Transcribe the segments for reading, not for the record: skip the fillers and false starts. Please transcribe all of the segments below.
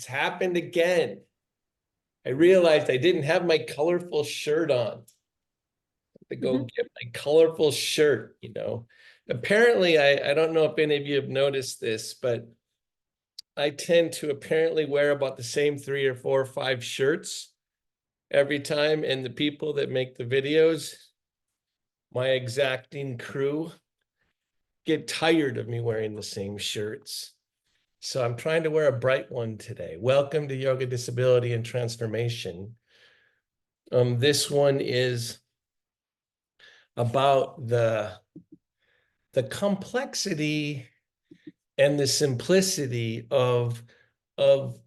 It's happened again. I realized I didn't have my colorful shirt on. To go get my colorful shirt, you know. Apparently, I don't know if any of you have noticed this, but I tend to apparently wear about the same 3 or 4 or 5 shirts every time. And the people that make the videos, my exacting crew, get tired of me wearing the same shirts. So I'm trying to wear a bright one today. Welcome to Yoga, Disability, and Transformation. This one is about the complexity and the simplicity of of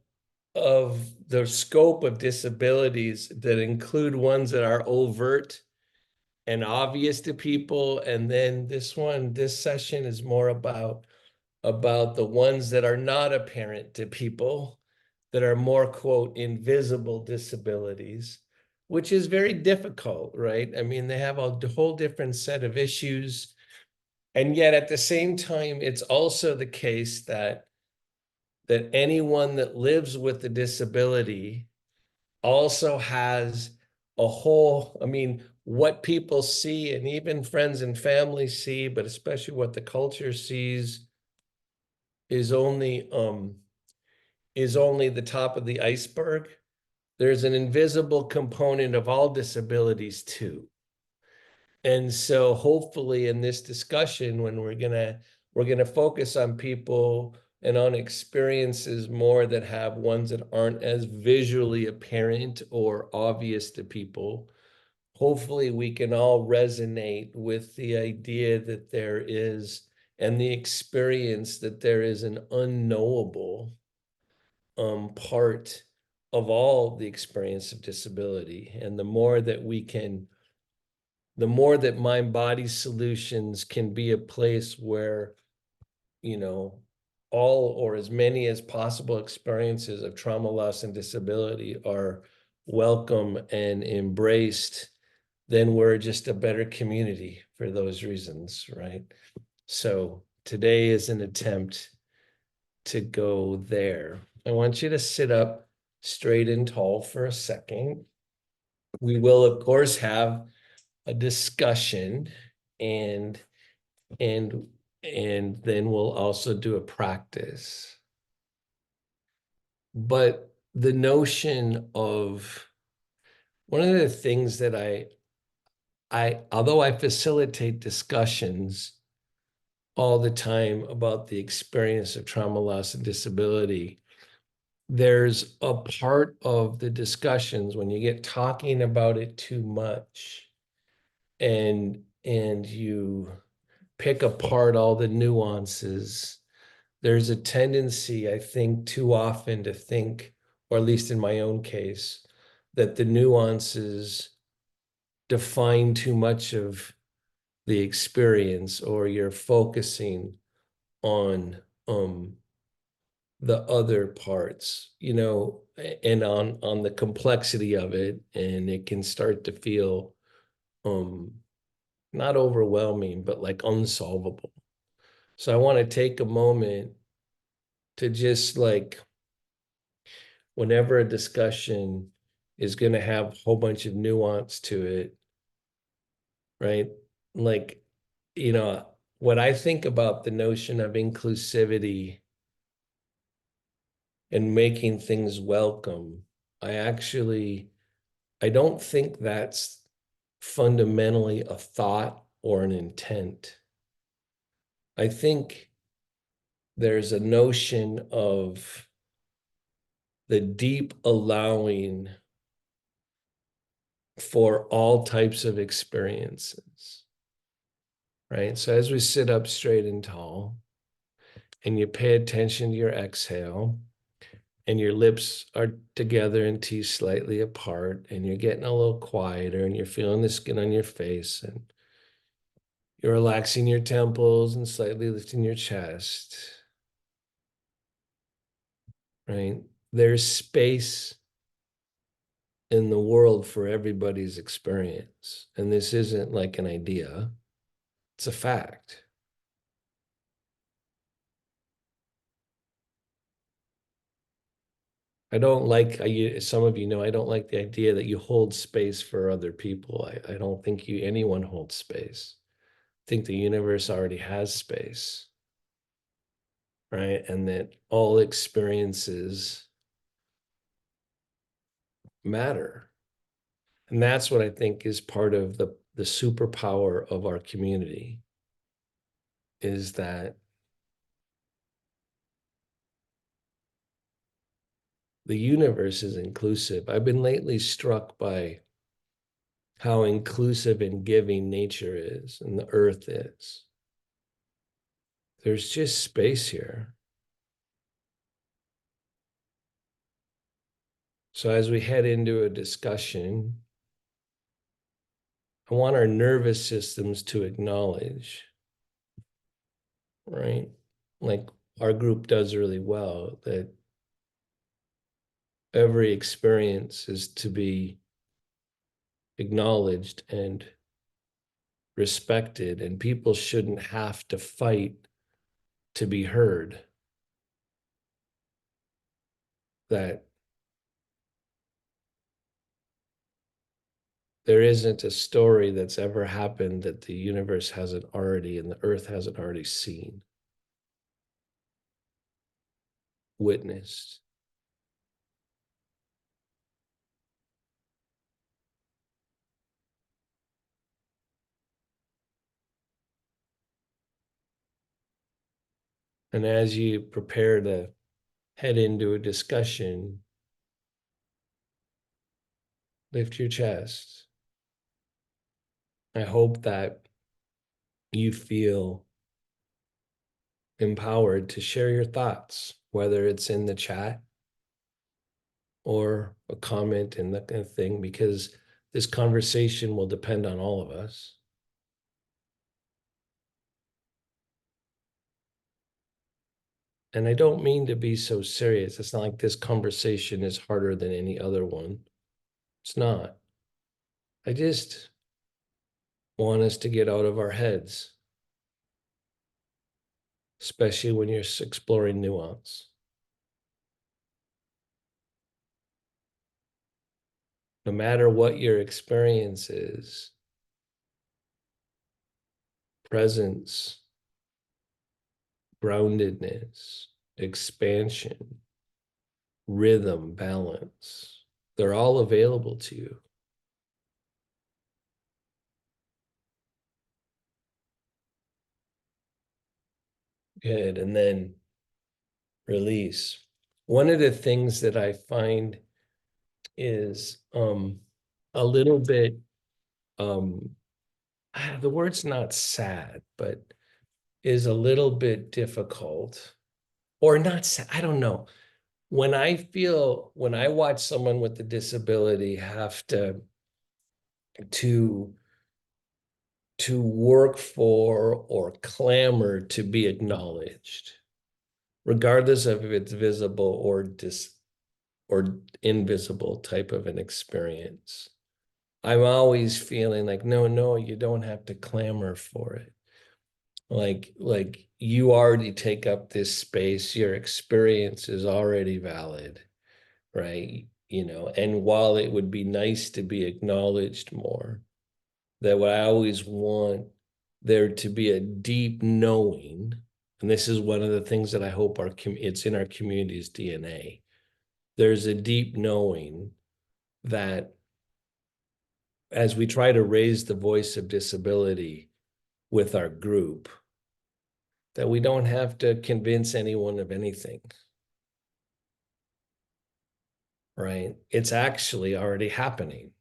the scope of disabilities that include ones that are overt and obvious to people. And then this session is more about the ones that are not apparent to people, that are more, quote, invisible disabilities, which is very difficult, right? I mean, they have a whole different set of issues. And yet at the same time, it's also the case that anyone that lives with a disability also has a whole, I mean, what people see and even friends and family see, but especially what the culture sees is only the top of the iceberg. There's an invisible component of all disabilities too. And so hopefully in this discussion, when we're gonna focus on people and on experiences more that have ones that aren't as visually apparent or obvious to people, hopefully we can all resonate with the idea that there is, and the experience that there is an unknowable part of all the experience of disability. And the more that mind body solutions can be a place where, you know, all or as many as possible experiences of trauma, loss, and disability are welcome and embraced, then we're just a better community for those reasons, right? So today is an attempt to go there. I want you to sit up straight and tall for a second. We will, of course, have a discussion, and and then we'll also do a practice. But the notion of one of the things that although I facilitate discussions all the time about the experience of trauma, loss, and disability, there's a part of the discussions when you get talking about it too much and you pick apart all the nuances. There's a tendency, I think, too often to think, or at least in my own case, that the nuances define too much of the experience, or you're focusing on the other parts, you know, and on the complexity of it, and it can start to feel not overwhelming, but like unsolvable. So I want to take a moment to just like, whenever a discussion is going to have a whole bunch of nuance to it, right? Like, you know, what I think about the notion of inclusivity and making things welcome, I don't think that's fundamentally a thought or an intent. I think there's a notion of the deep allowing for all types of experiences, right? So as we sit up straight and tall, and you pay attention to your exhale, and your lips are together and teeth slightly apart, and you're getting a little quieter, and you're feeling the skin on your face, and you're relaxing your temples and slightly lifting your chest, right? There's space in the world for everybody's experience. And this isn't like an idea, it's a fact. I don't like, some of you know, I don't like the idea that you hold space for other people. I don't think anyone holds space. I think the universe already has space, right? And that all experiences matter. And that's what I think is part of the superpower of our community, is that the universe is inclusive. I've been lately struck by how inclusive and giving nature is and the earth is. There's just space here. So as we head into a discussion, I want our nervous systems to acknowledge, right? Like our group does really well, that every experience is to be acknowledged and respected, and people shouldn't have to fight to be heard. That there isn't a story that's ever happened that the universe hasn't already and the earth hasn't already seen, witnessed. And as you prepare to head into a discussion, lift your chest. I hope that you feel empowered to share your thoughts, whether it's in the chat or a comment in the thing, because this conversation will depend on all of us. And I don't mean to be so serious. It's not like this conversation is harder than any other one. It's not. I just want us to get out of our heads, especially when you're exploring nuance. No matter what your experience is, presence, groundedness, expansion, rhythm, balance, they're all available to you. Good. And then release. One of the things that I find is a little bit, um, the word's not sad, but is a little bit difficult, or not sad. I don't know. When I watch someone with a disability have to to work for or clamor to be acknowledged, regardless of if it's visible or invisible type of an experience. I'm always feeling like, no, you don't have to clamor for it. Like you already take up this space, your experience is already valid, right? And while it would be nice to be acknowledged more, that what I always want there to be a deep knowing, and this is one of the things that I hope it's in our community's DNA. There's a deep knowing that as we try to raise the voice of disability with our group, that we don't have to convince anyone of anything, right? It's actually already happening,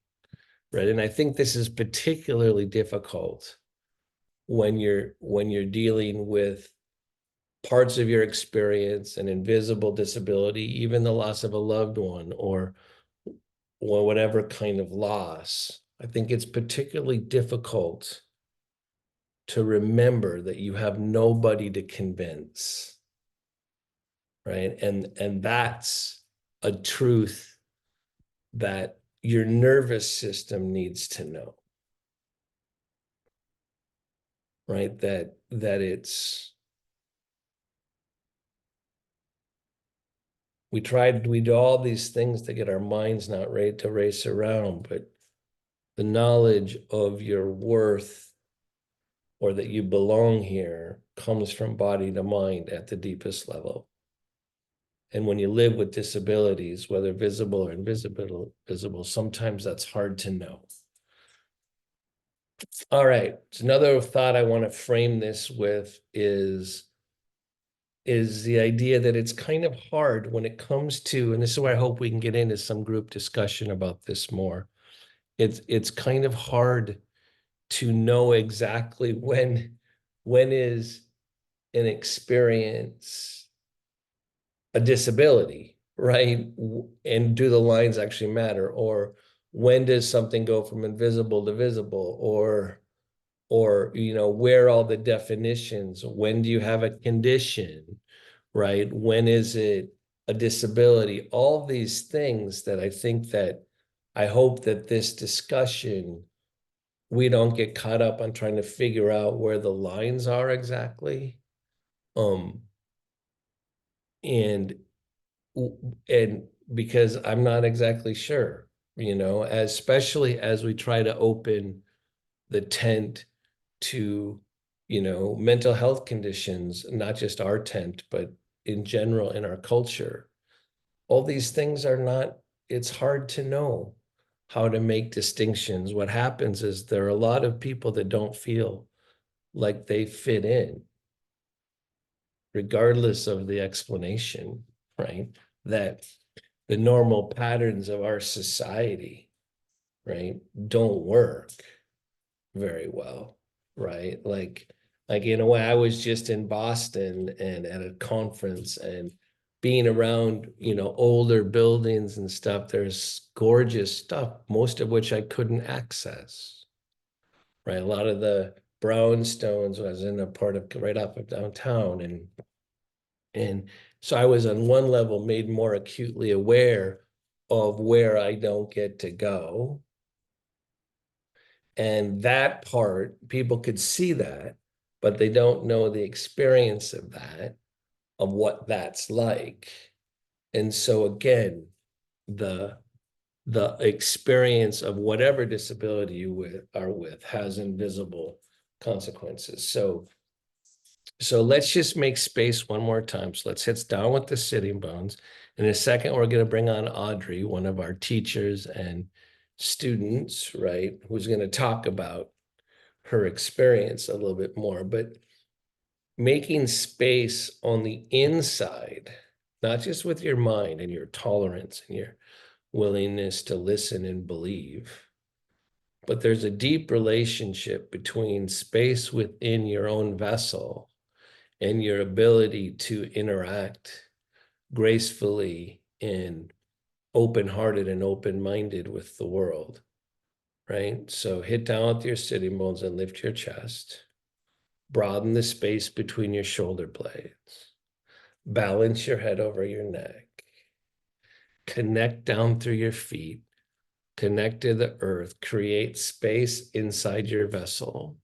right? And I think this is particularly difficult when you're dealing with parts of your experience, an invisible disability, even the loss of a loved one, or whatever kind of loss. I think it's particularly difficult to remember that you have nobody to convince, right? And that's a truth that your nervous system needs to know, right? That it's we do all these things to get our minds not ready to race around, but the knowledge of your worth or that you belong here comes from body to mind at the deepest level. And when you live with disabilities, whether visible or invisible, sometimes that's hard to know. All right. So another thought I want to frame this with is the idea that it's kind of hard when it comes to, and this is where I hope we can get into some group discussion about this more. It's kind of hard to know exactly when is an experience a disability, right? And do the lines actually matter? Or when does something go from invisible to visible? Or where are all the definitions? When do you have a condition, right? When is it a disability? All these things that I hope that this discussion, we don't get caught up on trying to figure out where the lines are exactly. Um, and and because I'm not exactly sure, especially as we try to open the tent to, mental health conditions, not just our tent, but in general in our culture. All these things are not, it's hard to know how to make distinctions. What happens is there are a lot of people that don't feel like they fit in, regardless of the explanation, right? That the normal patterns of our society, right, don't work very well, right? Like in a way, I was just in Boston and at a conference and being around, older buildings and stuff, there's gorgeous stuff, most of which I couldn't access, right? A lot of the brownstones was in a part of right off of downtown. And so I was on one level made more acutely aware of where I don't get to go. And that part, people could see that, but they don't know the experience of that, of what that's like. And so again, the the experience of whatever disability are with has invisible consequences. So let's just make space one more time. So let's hit down with the sitting bones. In a second, we're going to bring on Audrey, one of our teachers and students, right, who's going to talk about her experience a little bit more. But making space on the inside, not just with your mind and your tolerance and your willingness to listen and believe, but there's a deep relationship between space within your own vessel and your ability to interact gracefully and open-hearted and open-minded with the world, right? So hit down with your sitting bones and lift your chest. Broaden the space between your shoulder blades. Balance your head over your neck. Connect down through your feet. Connect to the earth. Create space inside your vessel,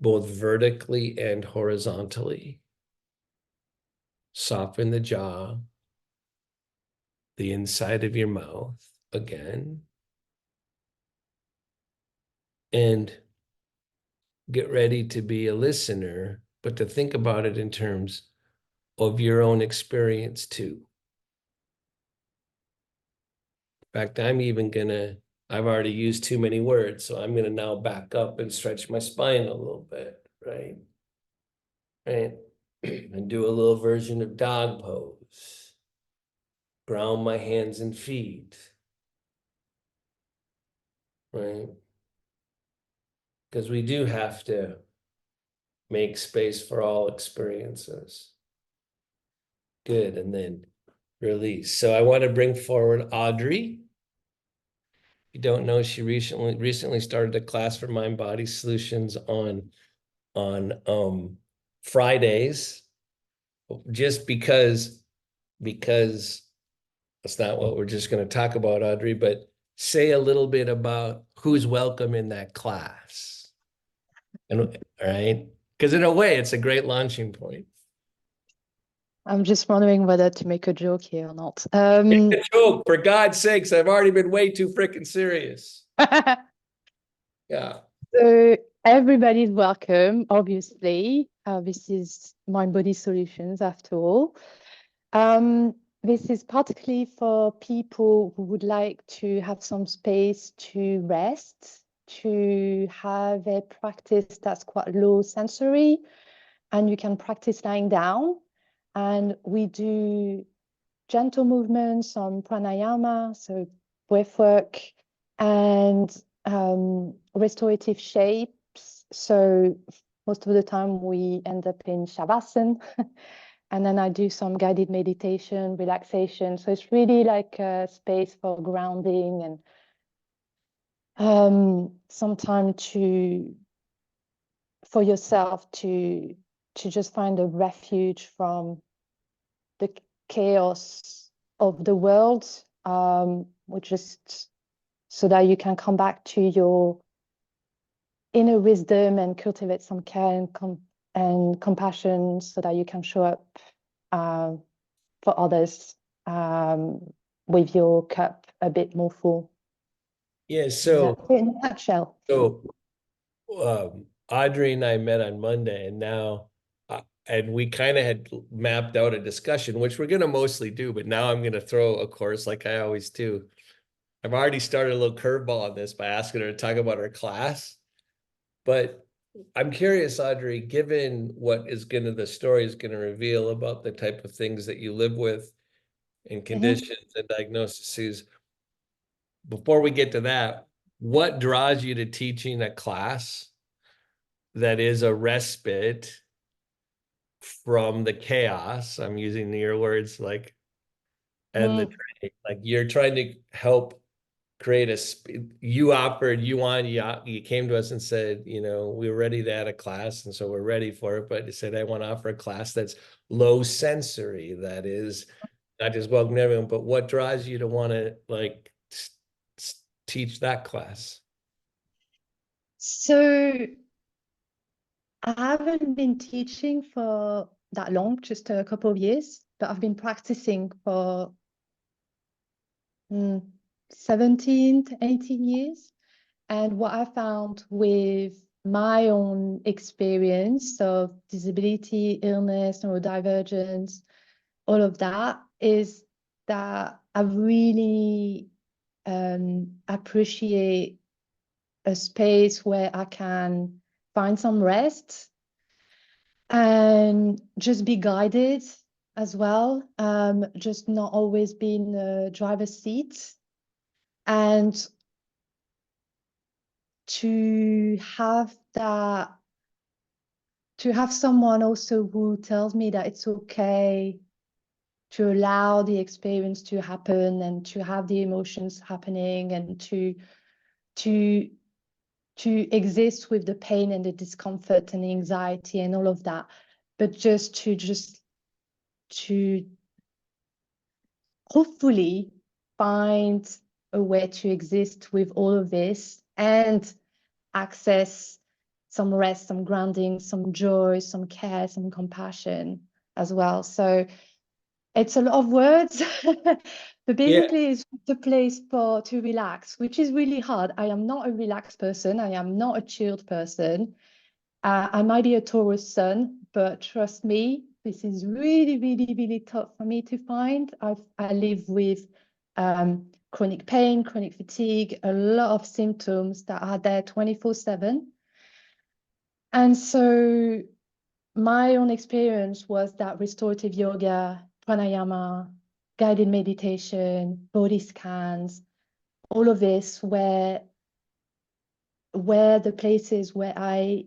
both vertically and horizontally. Soften the jaw, the inside of your mouth again. And get ready to be a listener, but to think about it in terms of your own experience too. In fact, I've already used too many words, so I'm gonna now back up and stretch my spine a little bit, right? Right? And do a little version of dog pose. Ground my hands and feet, right? Because we do have to make space for all experiences. Good, and then release. So I want to bring forward Audrey. You don't know, she recently started a class for Mind Body Solutions on Fridays, just because that's not what we're just going to talk about, Audrey, but say a little bit about who's welcome in that class. And all right, because in a way, it's a great launching point. I'm just wondering whether to make a joke here or not. Make a joke, for God's sakes. I've already been way too freaking serious. Yeah. So everybody's welcome, obviously. This is Mind Body Solutions after all. Um, this is particularly for people who would like to have some space to rest, to have a practice that's quite low sensory, and you can practice lying down. And we do gentle movements on pranayama, so breath work, and restorative shapes. So most of the time we end up in shavasana, and then I do some guided meditation, relaxation. So it's really like a space for grounding and some time to for yourself to just find a refuge from the chaos of the world, which just so that you can come back to your inner wisdom and cultivate some care and compassion so that you can show up uh, for others um, with your cup a bit more full. Yeah. And So, that's it in a nutshell. so Audrey and I met on Monday, and now, and we kind of had mapped out a discussion, which we're going to mostly do, but now I'm going to throw a course like I always do. I've already started a little curveball on this by asking her to talk about her class. But I'm curious, Audrey, given what is going to, the story is going to reveal about the type of things that you live with and Mhm. conditions and diagnoses, before we get to that, what draws you to teaching a class that is a respite from the chaos? I'm using your words, like, and the Mm. training. Like, you're trying to help create you offered, you came to us and said, we were ready to add a class, and so we're ready for it, but you said, I want to offer a class that's low sensory, that is not just welcome to everyone. But what draws you to want to, like, teach that class? So I haven't been teaching for that long, just a couple of years, but I've been practicing for mm, 17 to 18 years. And what I found with my own experience of disability, illness, neurodivergence, all of that is that I really appreciate a space where I can find some rest and just be guided as well. Just not always be in the driver's seat and to have that, to have someone also who tells me that it's okay to allow the experience to happen and to have the emotions happening and to to exist with the pain and the discomfort and the anxiety and all of that, but just to hopefully find a way to exist with all of this and access some rest, some grounding, some joy, some care, some compassion as well. So it's a lot of words, but Yeah. basically it's the place for to relax, which is really hard. I am not a relaxed person. I am not a chilled person. I might be a Taurus sun, but trust me, this is really, really, really tough for me to find. I live with chronic pain, chronic fatigue, a lot of symptoms that are there 24/7. And so my own experience was that restorative yoga, pranayama, guided meditation, body scans, all of this where the places where I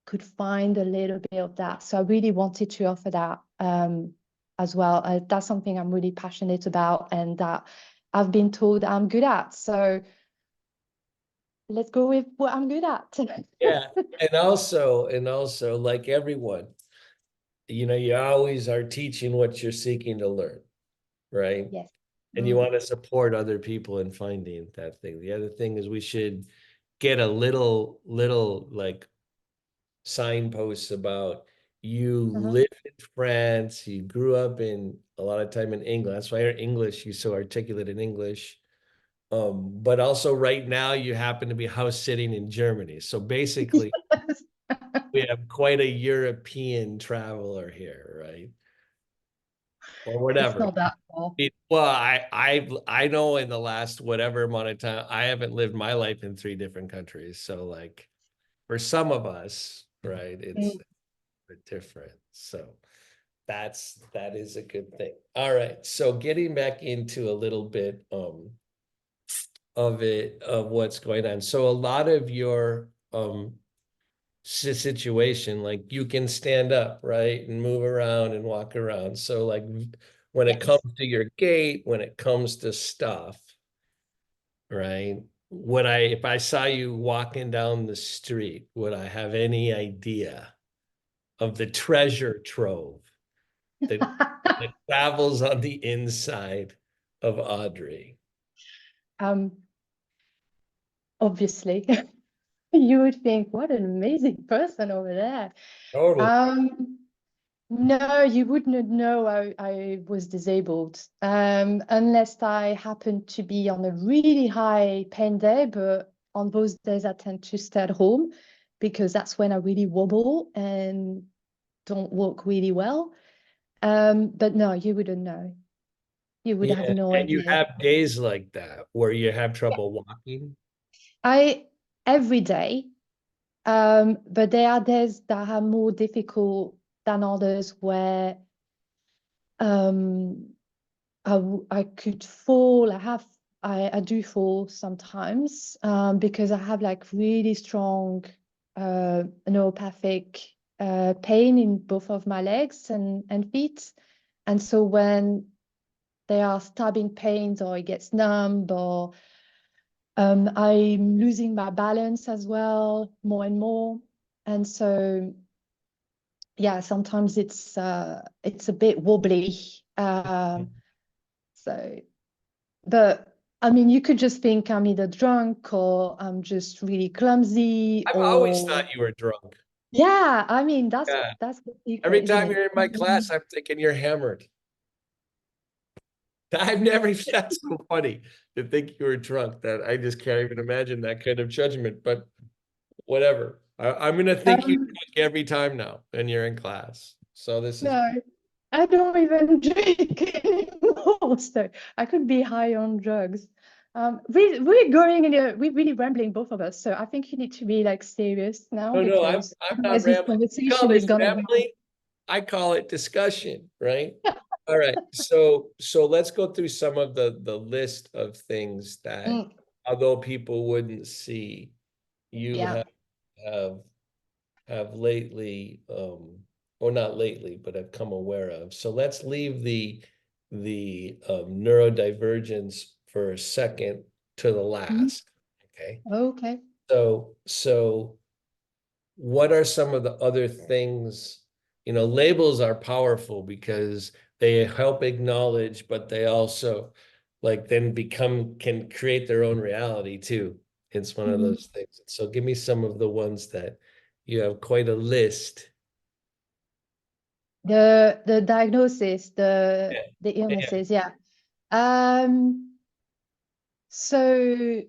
could find a little bit of that. So I really wanted to offer that as well. That's something I'm really passionate about and that I've been told I'm good at. So let's go with what I'm good at. Yeah. And also, like everyone, you always are teaching what you're seeking to learn, right? Yes. And you Mm. want to support other people in finding that thing. The other thing is we should get a little like signposts about you Uh-huh. live in France, you grew up in a lot of time in England. That's why your English, you're so articulate in English. But also right now you happen to be house sitting in Germany. So basically we have quite a European traveler here, right? Or It's whatever. not that far. Well, I know in the last whatever amount of time, I haven't lived my life in three different countries. So like for some of us, right, it's Mm. a bit different. So that is a good thing. All right. So getting back into a little bit of it of what's going on. So a lot of your situation, like you can stand up, right, and move around and walk around. So like when it comes Yes. to your gait, when it comes to stuff, right? Would I, if I saw you walking down the street, would I have any idea of the treasure trove that that travels on the inside of Audrey? Um, obviously, you would think, what an amazing person over there. Totally. Um, no, you wouldn't know I was disabled, unless I happened to be on a really high pain day, but on those days I tend to stay at home because that's when I really wobble and don't walk really well. But no, you wouldn't know. You would have Yeah, no and you idea. have days like that where you have trouble walking. I every day, but there are days that are more difficult than others where um I could fall. I do fall sometimes because I have like really strong neuropathic pain in both of my legs and feet. And so when they are stabbing pains or it gets numb or I'm losing my balance as well more and more. And so yeah, sometimes it's a bit wobbly. So but I mean, you could just think I'm either drunk or I'm just really clumsy I've always thought or you were drunk. yeah, I mean Yeah. that's the secret, Every isn't time it? you're in my class, I'm thinking you're hammered. I've never, that's so funny to think you were drunk that I just can't even imagine that kind of judgment, but whatever. I'm going to think you Um, drunk every time now and you're in class. So this is, no, I don't even drink anymore, so I could be high on drugs. We're going in we're really rambling, both of us. So I think you need to be like serious now no, no, because I'm not otherwise this rambling. You call conversation is this gonna go. rambling? I call it discussion, right? All right. So let's go through some of the list of things that Mm, although people wouldn't see, you yeah. have have lately or not lately, but have come aware of. So let's leave the neurodivergence for a second to the Mhm. last. Okay. Okay. So what are some of the other things? You know, labels are powerful because they help acknowledge, but they also like then become can create their own reality too. It's one of Mhm. those things. So give me some of the ones that you have quite a list. The diagnosis, Yeah. the Yeah. illnesses, yeah. So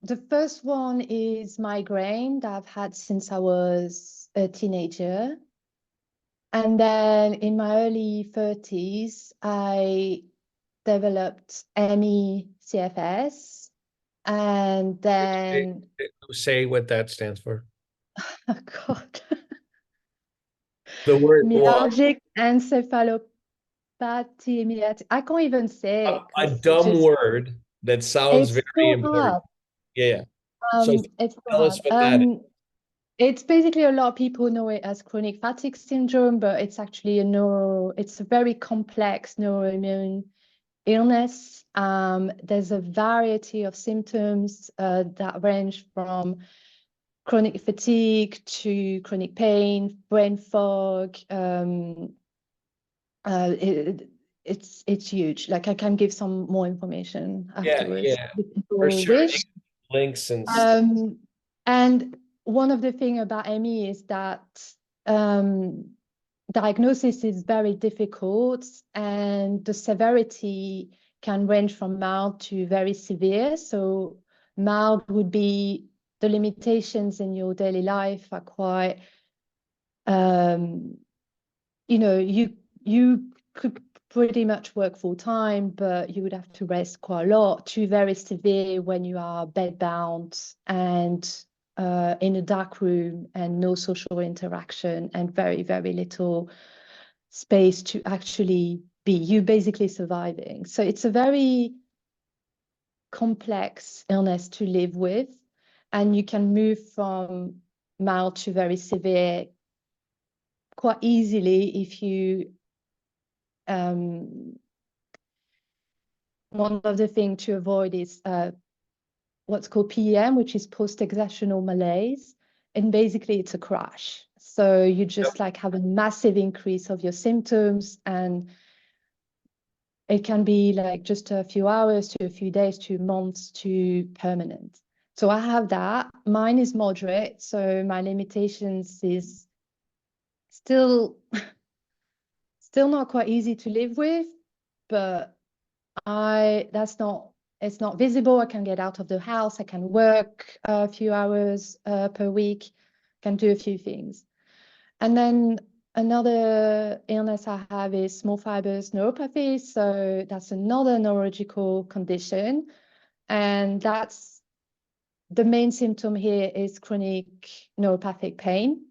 the first one is migraine that I've had since I was a teenager. And then in my early 30s, I developed ME/CFS. And Say then, say what that stands for. oh God, The word, well, myalgic encephalopathy. I can't even say it a because dumb word that sounds it's very so important. hard. Yeah, yeah. So It's so tell us hard. what that is. It's basically a lot of people know it as chronic fatigue syndrome, but it's actually it's a very complex neuroimmune illness. There's a variety of symptoms that range from chronic fatigue to chronic pain, brain fog. Uh, it, it's huge. Like I can give some more information Yeah, afterwards yeah, if for people sure. wish. Links and stuff. And one of the thing about ME is that um, diagnosis is very difficult, and the severity can range from mild to very severe. So mild would be the limitations in your daily life are quite, you could pretty much work full time, but you would have to rest quite a lot. To very severe when you are bedbound and in a dark room and no social interaction and very, very little space to actually be. You basically surviving. So it's a very complex illness to live with, and you can move from mild to very severe quite easily if you one of the things to avoid is what's called PEM, which is post-exertional malaise. And basically it's a crash. So you just like have a massive increase of your symptoms, and it can be like just a few hours to a few days to months to permanent. So I have that. Mine is moderate. So my limitations is still not quite easy to live with, but it's not visible. I can get out of the house. I can work a few hours per week, can do a few things. And then another illness I have is small fibers neuropathy. So that's another neurological condition. And that's the main symptom here is chronic neuropathic pain.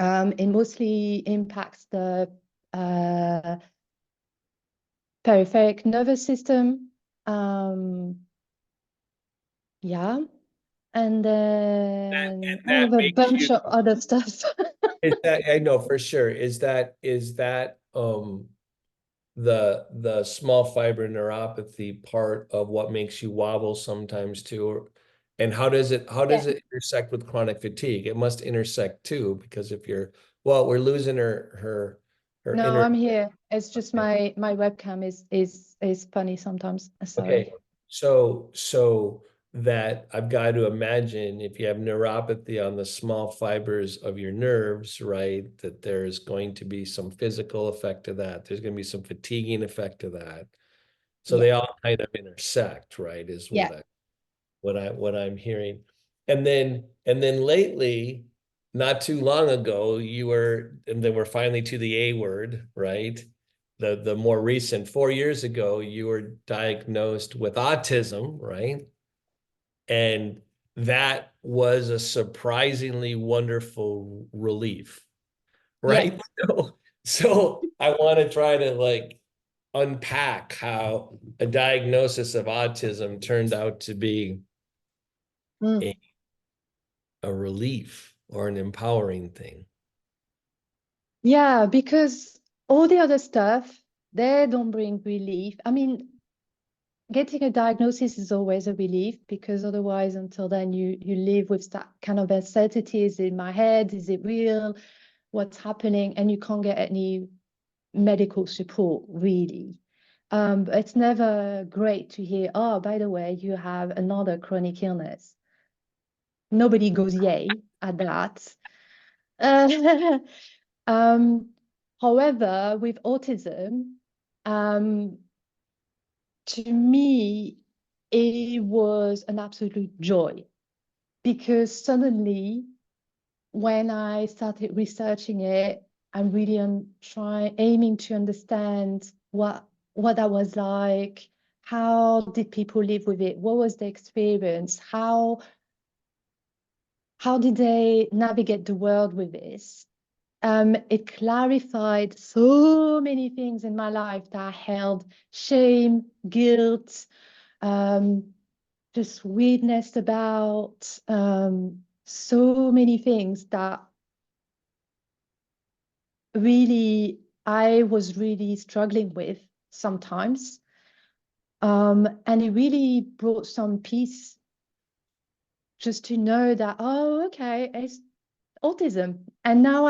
It mostly impacts the peripheric nervous system. Yeah. And then I That have a makes bunch you, of other stuff. is that, I know for sure, is that the small fiber neuropathy part of what makes you wobble sometimes too? And how Yeah. does it intersect with chronic fatigue? It must intersect too, because if you're, well, we're losing her No, inner. I'm here. It's just Okay. my webcam is funny sometimes. Okay, Sorry. so that I've got to imagine if you have neuropathy on the small fibers of your nerves, right, that there's going to be some physical effect to that. There's going to be some fatiguing effect to that. So Yeah. they all kind of intersect, right, is Yeah. what I'm hearing. And then lately, not too long ago, and then we're finally to the A word, right? The more recent, 4 years ago, you were diagnosed with autism, right? And that was a surprisingly wonderful relief, Yeah. right? So I want to try to like unpack how a diagnosis of autism turned out to be Mm. a, a relief or an empowering thing. Yeah, because all the other stuff, they don't bring relief. I mean, getting a diagnosis is always a relief, because otherwise, until then, you live with that kind of uncertainty. Is it in my head? Is it real? What's happening? And you can't get any medical support, really. But it's never great to hear, oh, by the way, you have another chronic illness. Nobody goes yay at that. Uh, um, however, with autism, um, to me, it was an absolute joy, because suddenly, when I started researching it, I'm really aiming to understand what that was like. How did people live with it? What was the experience? How did they navigate the world with this? It clarified so many things in my life that I held shame, guilt, um, just weirdness about, so many things that really I was really struggling with sometimes. And it really brought some peace just to know that, oh, okay, it's autism. And now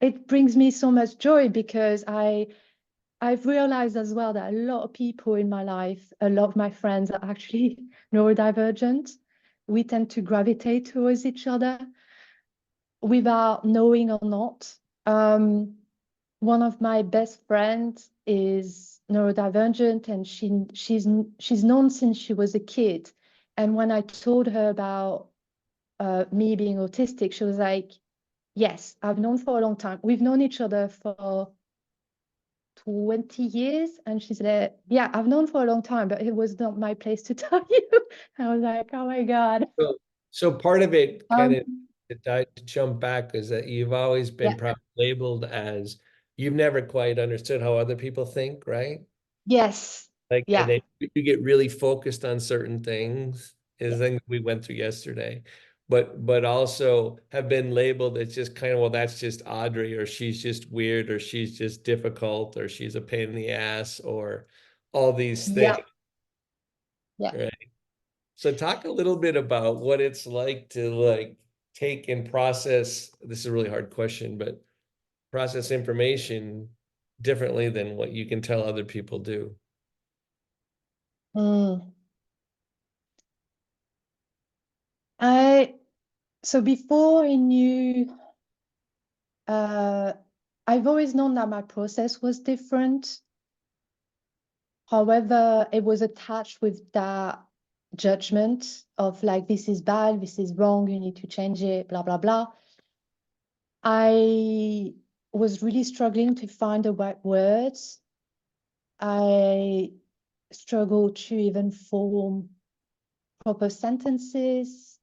it brings me so much joy, because I've realized as well that a lot of people in my life, a lot of my friends are actually neurodivergent. We tend to gravitate towards each other without knowing or not. one of my best friends is neurodivergent, and she's known since she was a kid. And when I told her about me being autistic, she was like, yes, I've known for a long time. We've known each other for 20 years. And she said, yeah, I've known for a long time, but it was not my place to tell you. I was like, oh my God. So part of it kind of Um, to jump back is that you've always been yeah, probably labeled as you've never quite understood how other people think, right? yes, Like, and yeah, then you get really focused on certain things, is yeah, the thing we went through yesterday. But also have been labeled as just kind of, well, that's just Audrey, or she's just weird, or she's just difficult, or she's a pain in the ass, or all these things, yeah, yeah. right? So talk a little bit about what it's like to like take and process, this is a really hard question, but process information differently than what you can tell other people do. Mm. I so before I knew, uh, I've always known that my process was different. However, it was attached with that judgment of like, this is bad, this is wrong, you need to change it, blah, blah, blah. I was really struggling to find the right words. I struggled to even form proper sentences.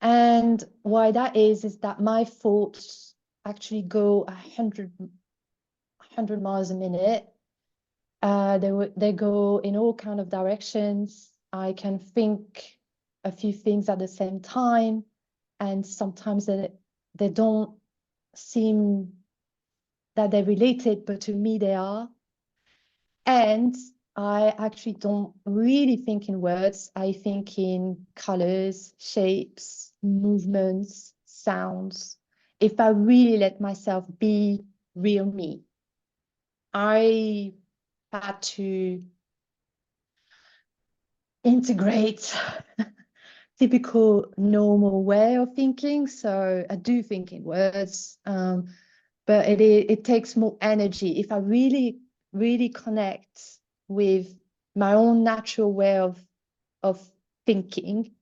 And why that is that my thoughts actually go 100 miles a minute. They go in all kind of directions. I can think a few things at the same time, and sometimes they don't seem that they're related, but to me they are. And I actually don't really think in words. I think in colors, shapes, movements, sounds. If I really let myself be real me, I had to integrate typical normal way of thinking. So I do think in words, but it takes more energy. If I really connect with my own natural way of thinking,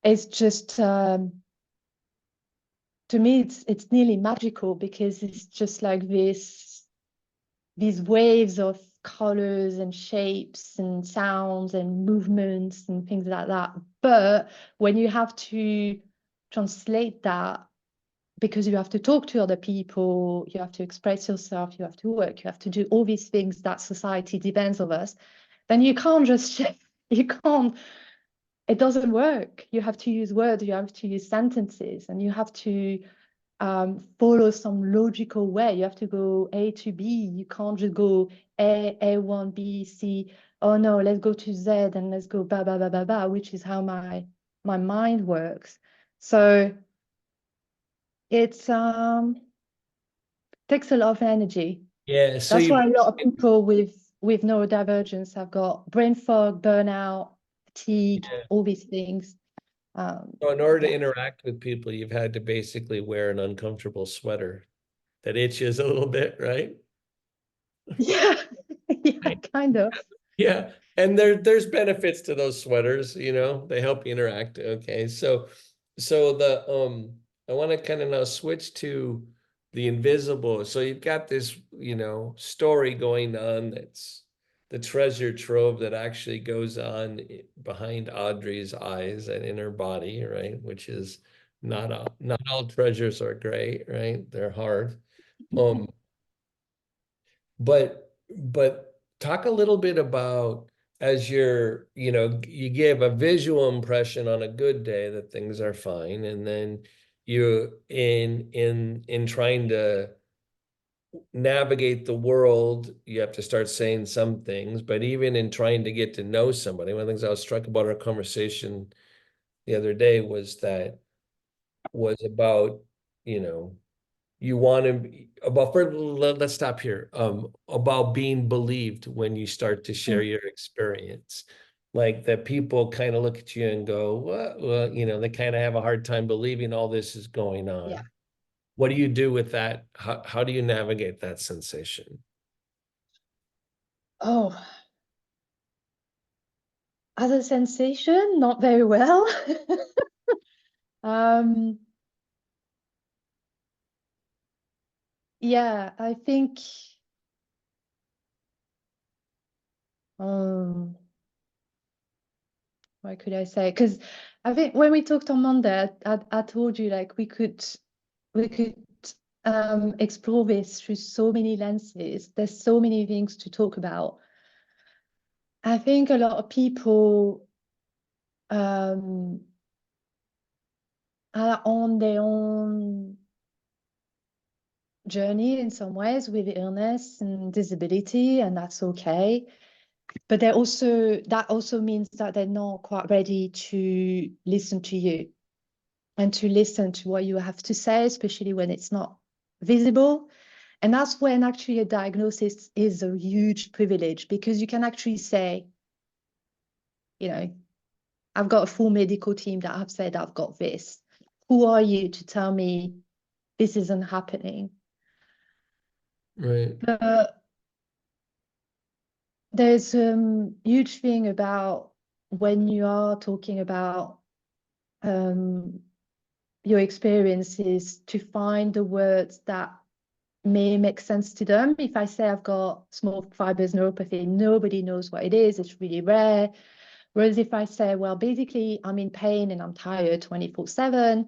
it's just to me it's nearly magical, because it's just like these waves of colors and shapes and sounds and movements and things like that. But when you have to translate that, because you have to talk to other people, you have to express yourself, you have to work, you have to do all these things that society demands of us, then you can't just, you can't, it doesn't work. You have to use words, you have to use sentences, and you have to follow some logical way. You have to go A to B. You can't just go A1, B, C. Oh no, let's go to Z and let's go ba ba ba ba ba, which is how my mind works. So it's takes a lot of energy. Yeah, so That's you why a lot of people with neurodivergence have got brain fog, burnout, fatigue, yeah. all these things. So in order to Yeah. interact with people, you've had to basically wear an uncomfortable sweater that itches a little bit, right? Yeah. Yeah, kind of. Yeah, and there's benefits to those sweaters, they help you interact. Okay, so the I want to kind of now switch to the invisible. So you've got this, story going on that's the treasure trove that actually goes on behind Audrey's eyes and in her body, right? Which is not all treasures are great, right? They're hard. Um, but talk a little bit about as you give a visual impression on a good day that things are fine, and then you in trying to navigate the world, you have to start saying some things, but even in trying to get to know somebody, one of the things I was struck about our conversation the other day was about, you know, you want to about first, let's stop here. About being believed when you start to share Mm. your experience, like that people kind of look at you and go, "What?" Well, they kind of have a hard time believing all this is going Yeah. on. what do you do with that? How do you navigate that sensation? Oh, as a sensation, not very well. Um, yeah, I think, um, what could I say? Because I think when we talked on Monday, I told you like we could explore this through so many lenses. There's so many things to talk about. I think a lot of people um, are on their own journey in some ways with illness and disability, and that's okay. But that also means that they're not quite ready to listen to you and to listen to what you have to say, especially when it's not visible. And that's when actually a diagnosis is a huge privilege, because you can actually say, you know, I've got a full medical team that have said I've got this. Who are you to tell me this isn't happening? Right. But there's a huge thing about when you are talking about um, your experiences, to find the words that may make sense to them. If I say I've got small fibers neuropathy, nobody knows what it is. It's really rare. Whereas if I say, well, basically, I'm in pain and I'm tired 24/7,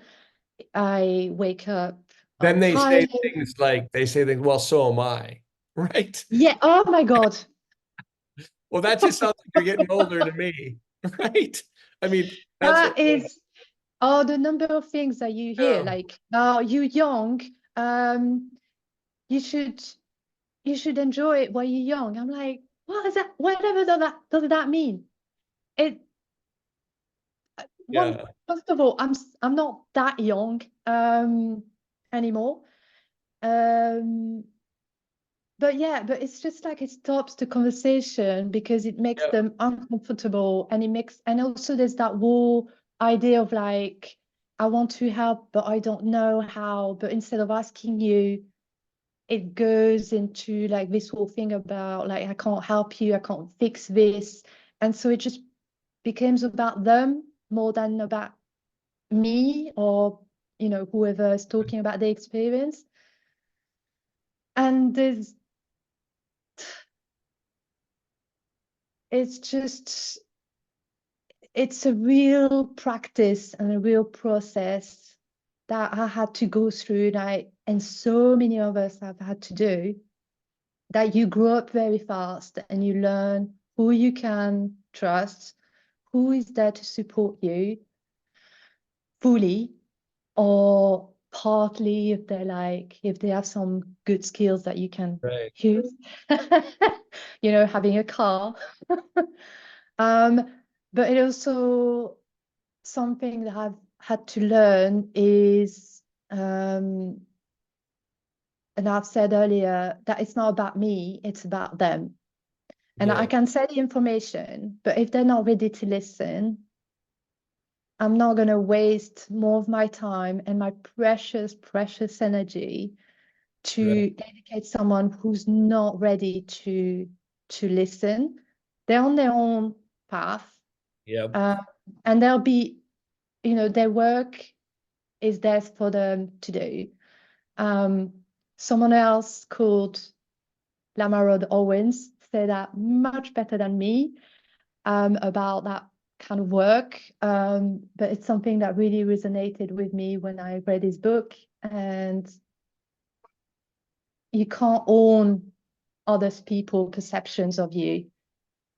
I wake up Then on they say Friday. things like, well, so am I, right? Yeah. Oh my God. Well, that just sounds like you're getting older to me, right? I mean, that's what, That is, oh, the number of things that you hear, yeah, like, oh, you young, um, you should you should enjoy it while you're young. I'm like, what is that? Whatever does that mean? It one yeah, First of all, I'm not that young anymore. Um, but yeah, but it's just like it stops the conversation because it makes yeah, them uncomfortable, and also there's that whole idea of like, I want to help, but I don't know how. But instead of asking you, it goes into like this whole thing about like, I can't help you, I can't fix this. And so it just becomes about them more than about me, or whoever is talking about the experience. And it's just it's a real practice and a real process that I had to go through, and so many of us have had to do, that you grow up very fast and you learn who you can trust, who is there to support you fully or partly, if they have some good skills that you can right. use, having a car. um, but it also, something that I've had to learn is, and I've said earlier, that it's not about me, it's about them. And I Yeah, can say the information, but if they're not ready to listen, I'm not going to waste more of my time and my precious, precious energy right. to dedicate someone who's not ready to listen. They're on their own path, Yep. uh, and they'll be, their work is there for them to do. Um, Someone else called Lamarode Owens said that much better than me, about that kind of work. But it's something that really resonated with me when I read his book. And you can't own others people perceptions of you.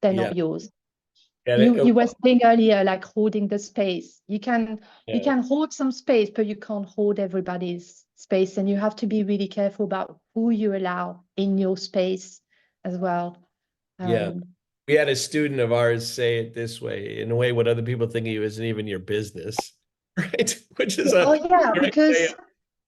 They're Yeah. not yours. And You were saying earlier, like holding the space. You yeah, can hold some space, but you can't hold everybody's space, and you have to be really careful about who you allow in your space as well. yeah. Um, We had a student of ours say it this way, in a way, what other people think of you isn't even your business, right? Which is yeah, a oh yeah, direct way. because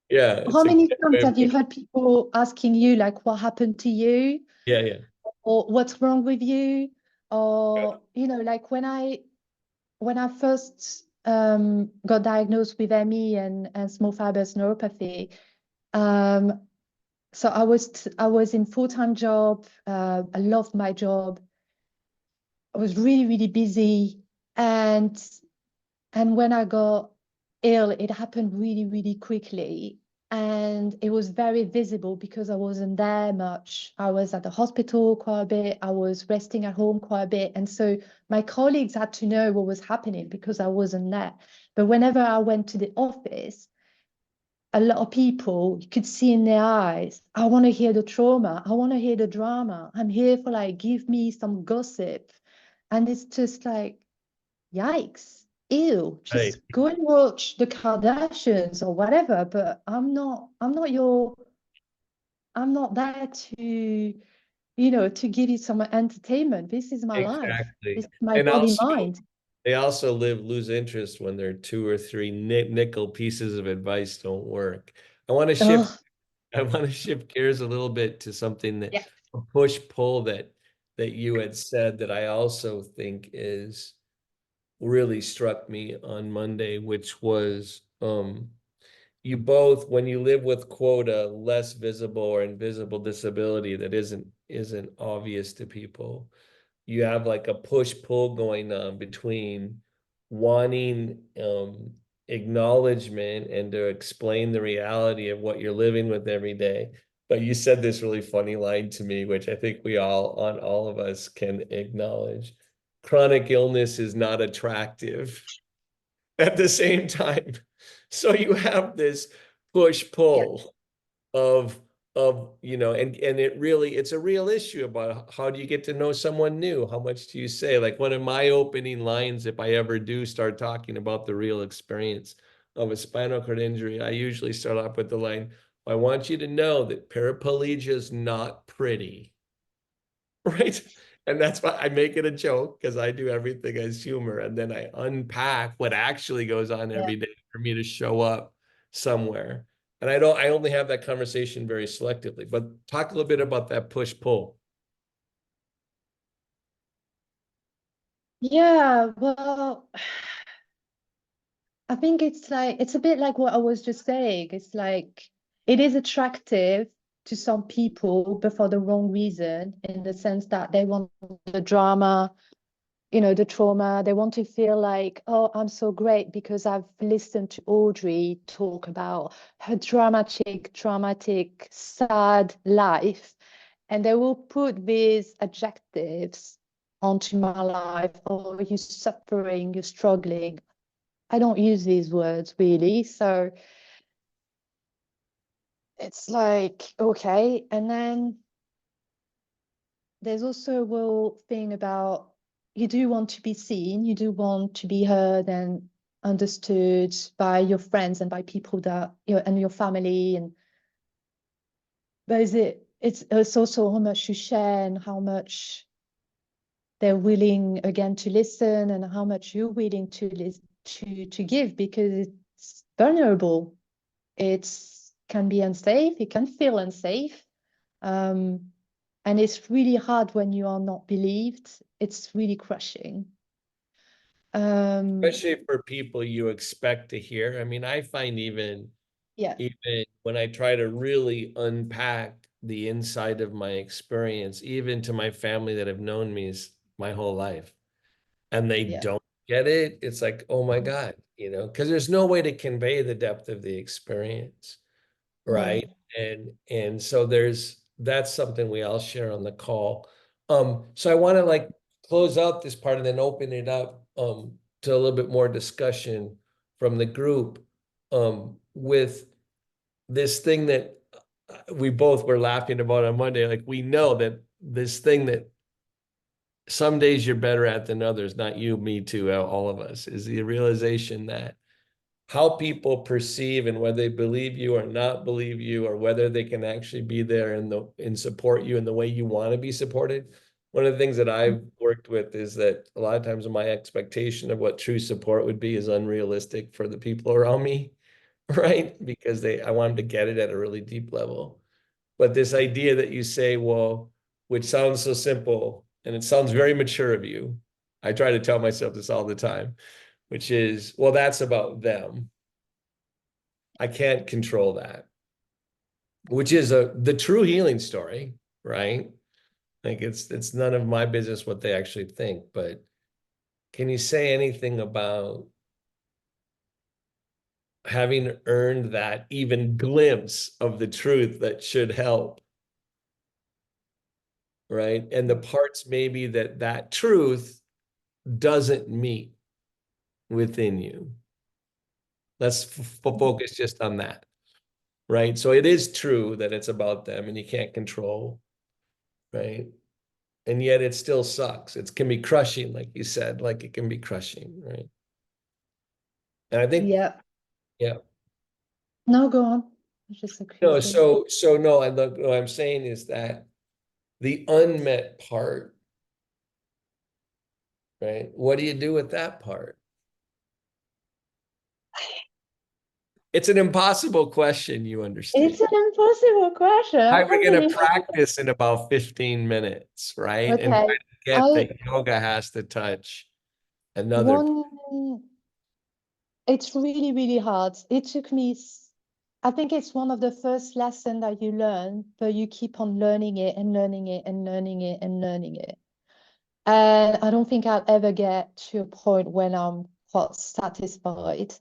Yeah, how it's a many great times way of have you heard people asking you like, what happened to you, yeah, yeah, or what's wrong with you, or like when I first got diagnosed with ME and small fibers neuropathy, Um, so I was in full-time job. I loved my job. I was really, really busy. And when I got ill, it happened really, really quickly. And it was very visible because I wasn't there much. I was at the hospital quite a bit. I was resting at home quite a bit. And so my colleagues had to know what was happening because I wasn't there. But whenever I went to the office, a lot of people, you could see in their eyes, I want to hear the trauma. I want to hear the drama. I'm here for like, give me some gossip. And it's just like, yikes, ew, Right. just go and watch the Kardashians or whatever. But I'm not there to give you some entertainment. This is my life. This Exactly. is my And body, also, mind. they also lose interest when their two or three nickel pieces of advice don't work. I want to shift, Oh, I want to shift gears a little bit to something that yeah, a push pull that you had said that I also think is really struck me on Monday, which was you both, when you live with quota, less visible or invisible disability that isn't obvious to people, you have like a push pull going on between wanting acknowledgement and to explain the reality of what you're living with every day. But you said this really funny line to me, which I think all of us can acknowledge. Chronic illness is not attractive at the same time. So you have this push yeah, pull of and it's a real issue about how do you get to know someone new? How much do you say? Like one of my opening lines, if I ever do start talking about the real experience of a spinal cord injury, I usually start off with the line, I want you to know that paraplegia is not pretty. Right? And that's why I make it a joke because I do everything as humor. And then I unpack what actually goes on yeah. every day for me to show up somewhere. And I only have that conversation very selectively, but talk a little bit about that push pull. Yeah, well, I think it's a bit like what I was just saying. It's like it is attractive to some people, but for the wrong reason, in the sense that they want the drama, the trauma. They want to feel like, oh, I'm so great because I've listened to Audrey talk about her traumatic, sad life. And they will put these adjectives onto my life. Oh, you're suffering, you're struggling. I don't use these words really. So it's like, okay. And then there's also a whole thing about you do want to be seen, you do want to be heard and understood by your friends and by people that and your family. And but it's also how much you share and how much they're willing again to listen and how much you're willing to give because it's vulnerable. It's can be unsafe, it can feel unsafe. Um, and it's really hard when you are not believed. It's really crushing. Um, Especially for people you expect to hear. I mean, I find yeah, even when I try to really unpack the inside of my experience, even to my family that have known me my whole life, and they yeah, don't get it, it's like, oh my God, because there's no way to convey the depth of the experience, no, right? And so that's something we all share on the call. So I want to like close out this part and then open it up to a little bit more discussion from the group with this thing that we both were laughing about on Monday. Like we know that this thing that some days you're better at than others, not you, me too, all of us, is the realization that how people perceive and whether they believe you or not believe you, or whether they can actually be there and support you in the way you want to be supported. One of the things that I've worked with is that a lot of times my expectation of what true support would be is unrealistic for the people around me, right? Because I want them to get it at a really deep level. But this idea that you say, well, which sounds so simple and it sounds very mature of you. I try to tell myself this all the time, which is, well, that's about them. I can't control that. which is the true healing story, right? Like it's none of my business what they actually think, but can you say anything about having earned that even glimpse of the truth that should help, right? And the parts maybe that truth doesn't meet within you. Let's focus just on that, right? So it is true that it's about them and you can't control, right? And yet it still sucks. It can be crushing, like you said, like it can be crushing, right? And I think, Yeah. yeah. No, go on. Just a quick No, thing. so no, I look, what I'm saying is that the unmet part, right? What do you do with that part? It's an impossible question, you understand. It's an impossible question. How I'm are we going really to practice in about 15 minutes, right? And try okay. to get I that yoga has to touch another. one. It's really, really hard. It took me. I think it's one of the first lessons that you learn, but you keep on learning it and learning it and learning it and learning it. And I don't think I'll ever get to a point when I'm quite satisfied.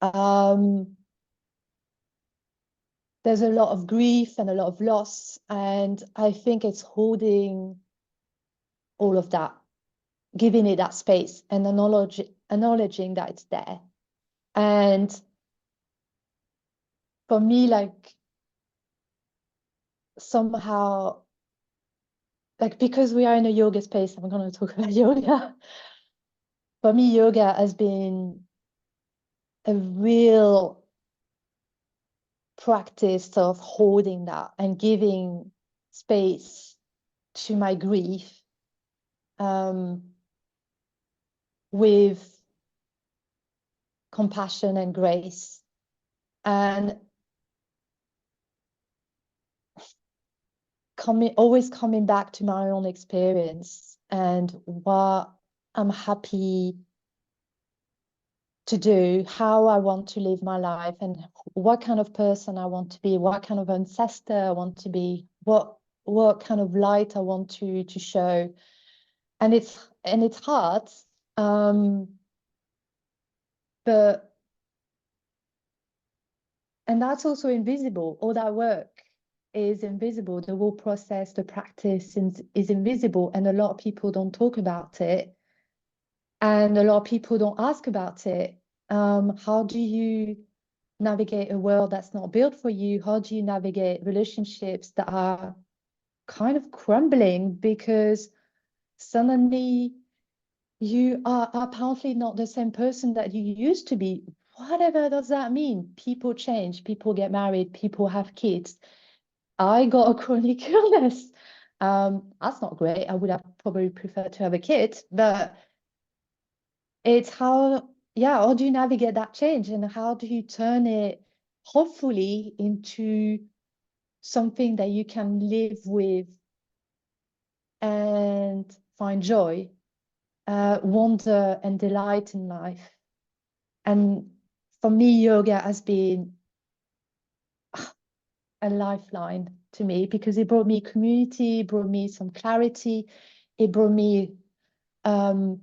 Um, there's a lot of grief and a lot of loss, and I think it's holding all of that, giving it that space and acknowledging that it's there. And for me, like somehow, like because we are in a yoga space, I'm going to talk about yoga. For me, yoga has been a real practice of holding that and giving space to my grief, um, with compassion and grace, and always coming back to my own experience and what I'm happy to do, how I want to live my life, and what kind of person I want to be, what kind of ancestor I want to be, what kind of light I want to show. And it's hard, um, but and that's also invisible. All that work is invisible. The whole process, the practice is invisible, and a lot of people don't talk about it, and a lot of people don't ask about it. How do you navigate a world that's not built for you? How do you navigate relationships that are kind of crumbling because suddenly you are apparently not the same person that you used to be? Whatever does that mean? People change, people get married, people have kids. I got a chronic illness. That's not great. I would have probably preferred to have a kid, but it's how do you navigate that change and how do you turn it hopefully into something that you can live with and find joy, wonder and delight in life. And for me, yoga has been a lifeline to me because it brought me community, brought me some clarity, it brought me um,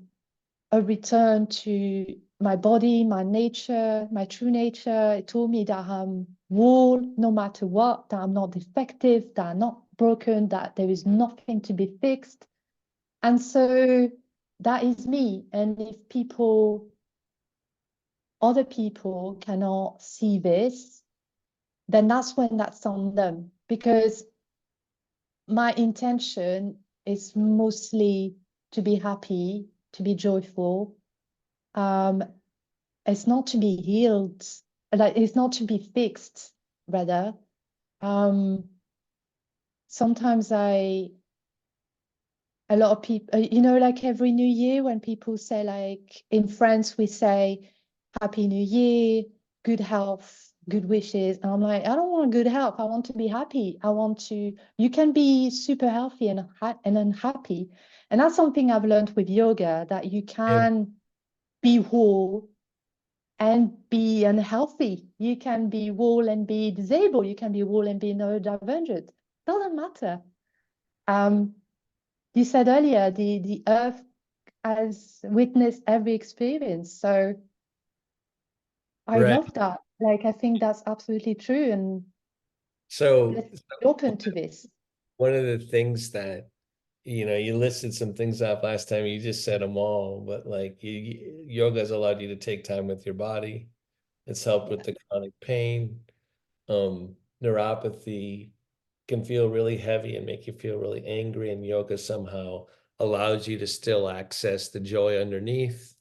a return to my body, my nature, my true nature. It told me that I'm whole no matter what, that I'm not defective, that I'm not broken, that there is nothing to be fixed. And so that is me. And if other people cannot see this, then that's when that's on them. Because my intention is mostly to be happy, to be joyful. Um, it's not to be healed, like it's not to be fixed, rather. Um, sometimes a lot of people, like every New Year when people say, like in France, we say Happy New Year, good health, good wishes. And I'm like, I don't want good health. I want to be happy. You can be super healthy and unhappy. And that's something I've learned with yoga, that you Yeah. can be whole and be unhealthy. You can be whole and be disabled. You can be whole and be neurodivergent. Doesn't matter. Um, you said earlier, the earth has witnessed every experience. So I Right. love that. Like, I think that's absolutely true. And So let's be open to this. one of the things that, you listed some things off last time, you just said them all, but like yoga's allowed you to take time with your body. It's helped with Yeah. the chronic pain. Neuropathy can feel really heavy and make you feel really angry, and yoga somehow allows you to still access the joy underneath,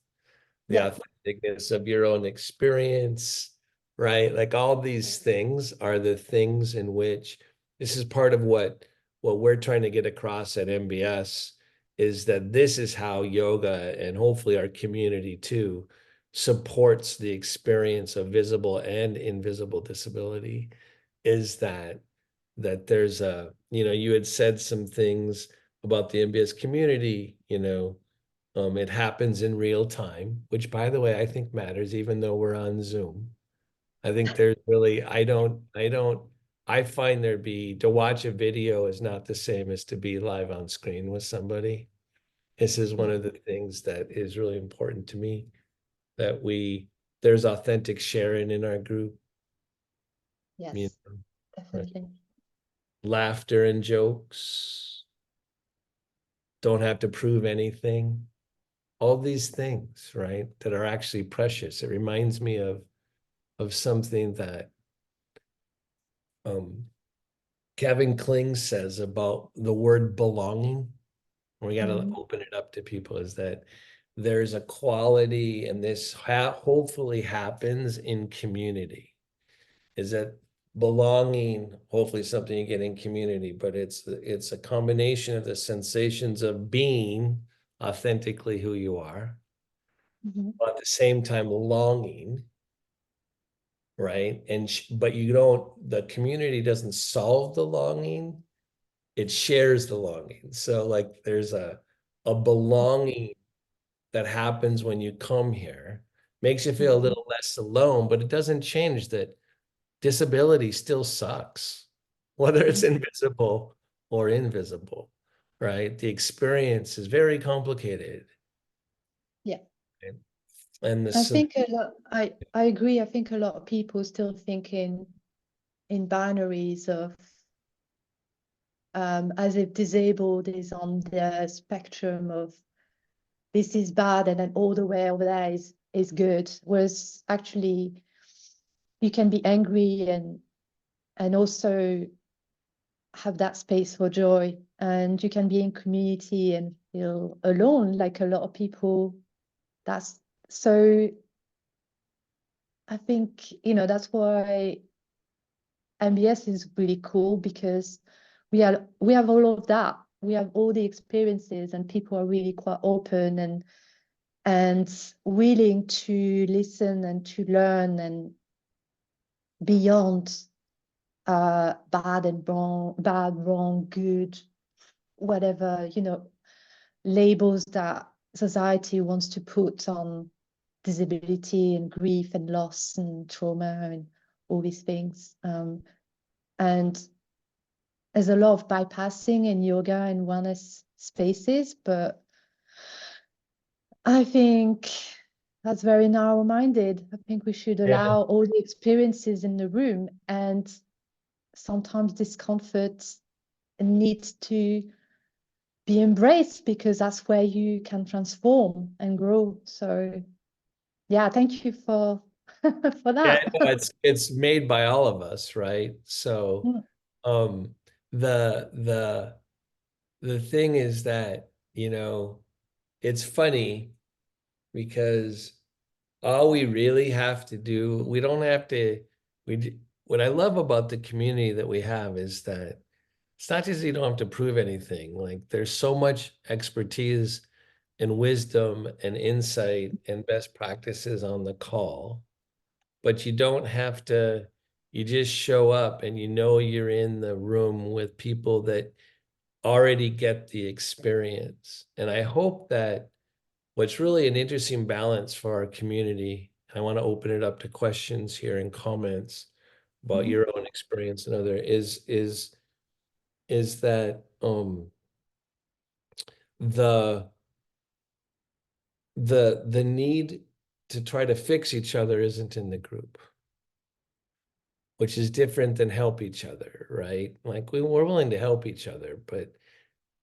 the Yeah. authenticness of your own experience, right? Like all these things are the things in which this is part of what we're trying to get across at MBS is that this is how yoga and hopefully our community too supports the experience of visible and invisible disability is that there's you had said some things about the MBS community, it happens in real time, which by the way, I think matters even though we're on Zoom. I think there's really, I find there be to watch a video is not the same as to be live on screen with somebody. This is one Yeah. of the things that is really important to me that there's authentic sharing in our group, you Yes, know, right? definitely. Laughter and jokes, don't have to prove anything. All these things, right, that are actually precious. It reminds me of something that um, Kevin Kling says about the word belonging. We got to Mhm. open it up to people is that there's a quality, and this hopefully happens in community, is that belonging, hopefully something you get in community, but it's a combination of the sensations of being authentically who you are, Mhm. but at the same time longing, right? But you don't, the community doesn't solve the longing, it shares the longing. So like there's a belonging that happens when you come here, makes you feel a Mhm. little less alone, but it doesn't change that disability still sucks, whether it's Mhm. invisible or invisible, right? The experience is very complicated. Yeah. And, and I the think I agree. I think a lot of people still think in binaries of as if disabled is on the spectrum of this is bad and then all the way over there is good. Whereas actually you can be angry and also have that space for joy. And you can be in community and feel alone, like a lot of people. That's so I think, that's why MBS is really cool because we have all of that. We have all the experiences and people are really quite open and willing to listen and to learn and beyond bad and wrong, bad, wrong, good, whatever, labels that society wants to put on disability and grief and loss and trauma and all these things. And there's a lot of bypassing in yoga and wellness spaces, but I think that's very narrow-minded. I think we should yeah, allow all the experiences in the room, and sometimes discomfort needs to be embraced because that's where you can transform and grow. So yeah, thank you for for yeah, that. no, it's made by all of us, right? So Mm. um the the thing is that, it's funny because all we really have to do, we don't have to, what I love about the community that we have is that it's not just you don't have to prove anything. Like there's so much expertise and wisdom and insight and best practices on the call, but you don't have to, you just show up and you're in the room with people that already get the experience. And I hope that what's really an interesting balance for our community, I want to open it up to questions here and comments about Mhm. your own experience and other is that the the need to try to fix each other isn't in the group, which is different than help each other, right? Like we're willing to help each other, but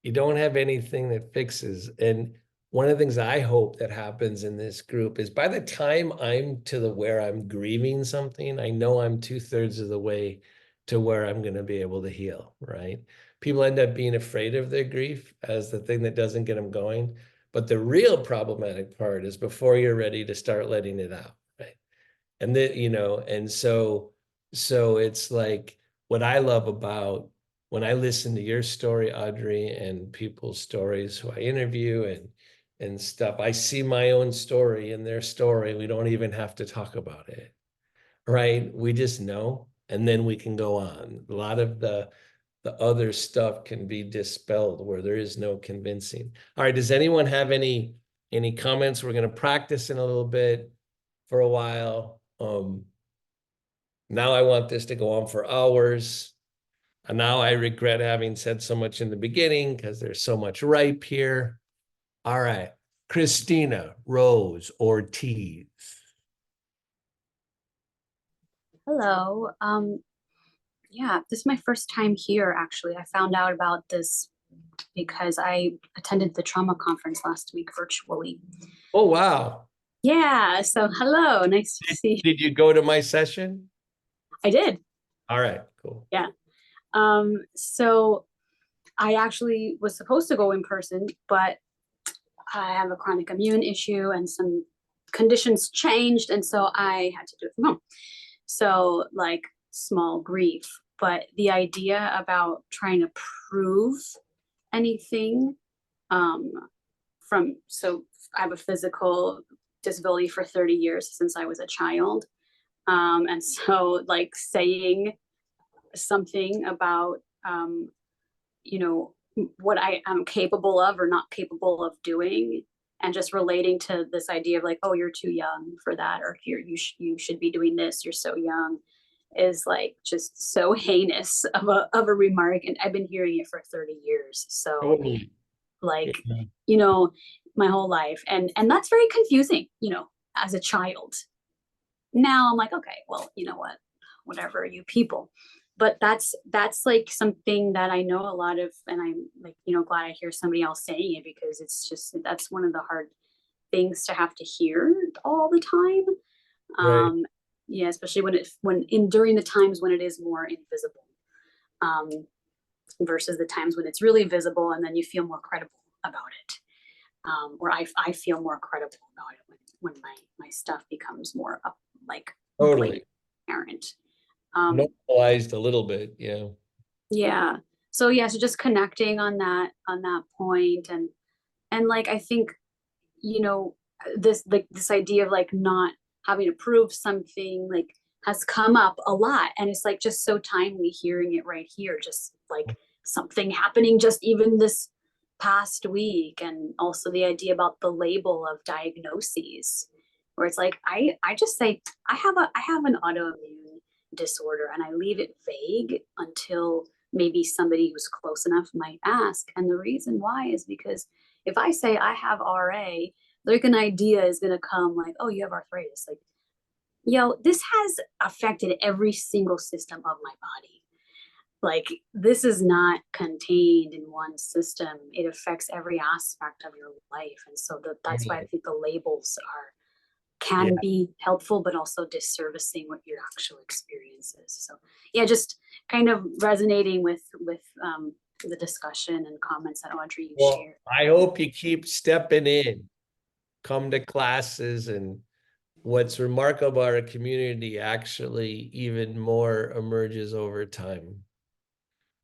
you don't have anything that fixes. And one of the things I hope that happens in this group is by the time I'm to the where I'm grieving something, I know I'm 2/3 of the way to where I'm going to be able to heal, right? People end up being afraid of their grief as the thing that doesn't get them going. But the real problematic part is before you're ready to start letting it out, right? And that, and so it's like what I love about when I listen to your story, Audrey, and people's stories who I interview and stuff, I see my own story in their story. We don't even have to talk about it, right? We just know, and then we can go on. A lot of the other stuff can be dispelled where there is no convincing. All right, does anyone have any comments? We're going to practice in a little bit for a while. Now I want this to go on for hours. And now I regret having said so much in the beginning because there's so much ripe here. All right. Christina Rose Ortiz. Hello. Yeah, this is my first time here, actually. I found out about this because I attended the trauma conference last week virtually. Oh, wow. Yeah, so hello, nice to see you. Did you go to my session? I did. All right, cool. Yeah. So I actually was supposed to go in person, but I have a chronic immune issue and some conditions changed, and so I had to do it from home. So, like, small grief. But the idea about trying to prove anything um, so I have a physical disability for 30 years since I was a child. And so, like, saying something about, you know, what I am capable of or not capable of doing, and just relating to this idea of like, oh, you're too young for that, or you should be doing this, you're so young, is like just so heinous of a remark. And I've been hearing it for 30 years. So Totally. like, Yeah. you know, my whole life. And that's very confusing, as a child. Now I'm like, okay, well, you know what, whatever, you people. But that's like something that I know a lot of, and I'm like, glad I hear somebody else saying it, because it's just, that's one of the hard things to have to hear all the time. Right. Yeah, especially during the times when it is more invisible, um, versus the times when it's really visible, and then you feel more credible about it. Or I feel more credible about it when my stuff becomes more up, like, Totally. blatant, apparent. Normalized a little bit. Yeah. Yeah. So yeah, so just connecting on that point, and like, I think, you know this idea of like not having to prove something, like, has come up a lot, and it's like just so timely hearing it right here, just like something happening just even this past week. And also the idea about the label of diagnoses, where it's like, I just say I have an autoimmune disorder, and I leave it vague until maybe somebody who's close enough might ask. And the reason why is because if I say I have RA, like, an idea is going to come like, oh, you have arthritis. Like, this has affected every single system of my body. Like, this is not contained in one system. It affects every aspect of your life. And so that's why I Totally. think the labels Yeah. can be helpful, but also disservicing what your actual experience is. So yeah, just kind of resonating with the discussion and comments that Audrey you Well, shared. I hope you keep stepping in, come to classes, and what's remarkable about our community actually even more emerges over time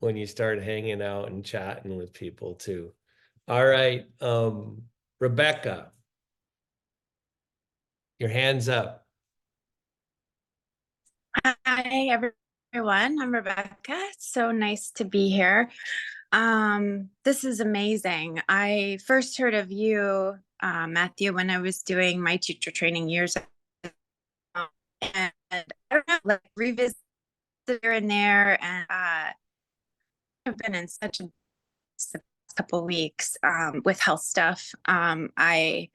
when you start hanging out and chatting with people too. All right, Rebecca, your hand's up. Hi, everyone. I'm Rebecca. It's so nice to be here. This is amazing. I first heard of you, Matthew, when I was doing my teacher training years I don't know, like revisit here and there, and I've been in such a couple weeks with health stuff. I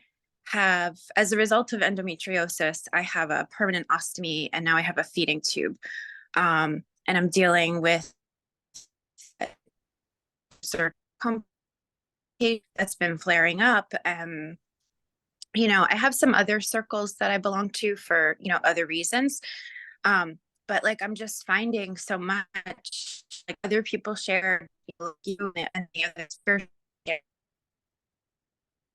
have, as a result of endometriosis, I have a permanent ostomy, and now I have a feeding tube. And I'm dealing with sort of complication that's been flaring up. You know, I have some other circles that I belong to for, you know, other reasons. But like, I'm just finding so much, like other people share, people like you and the other spiritual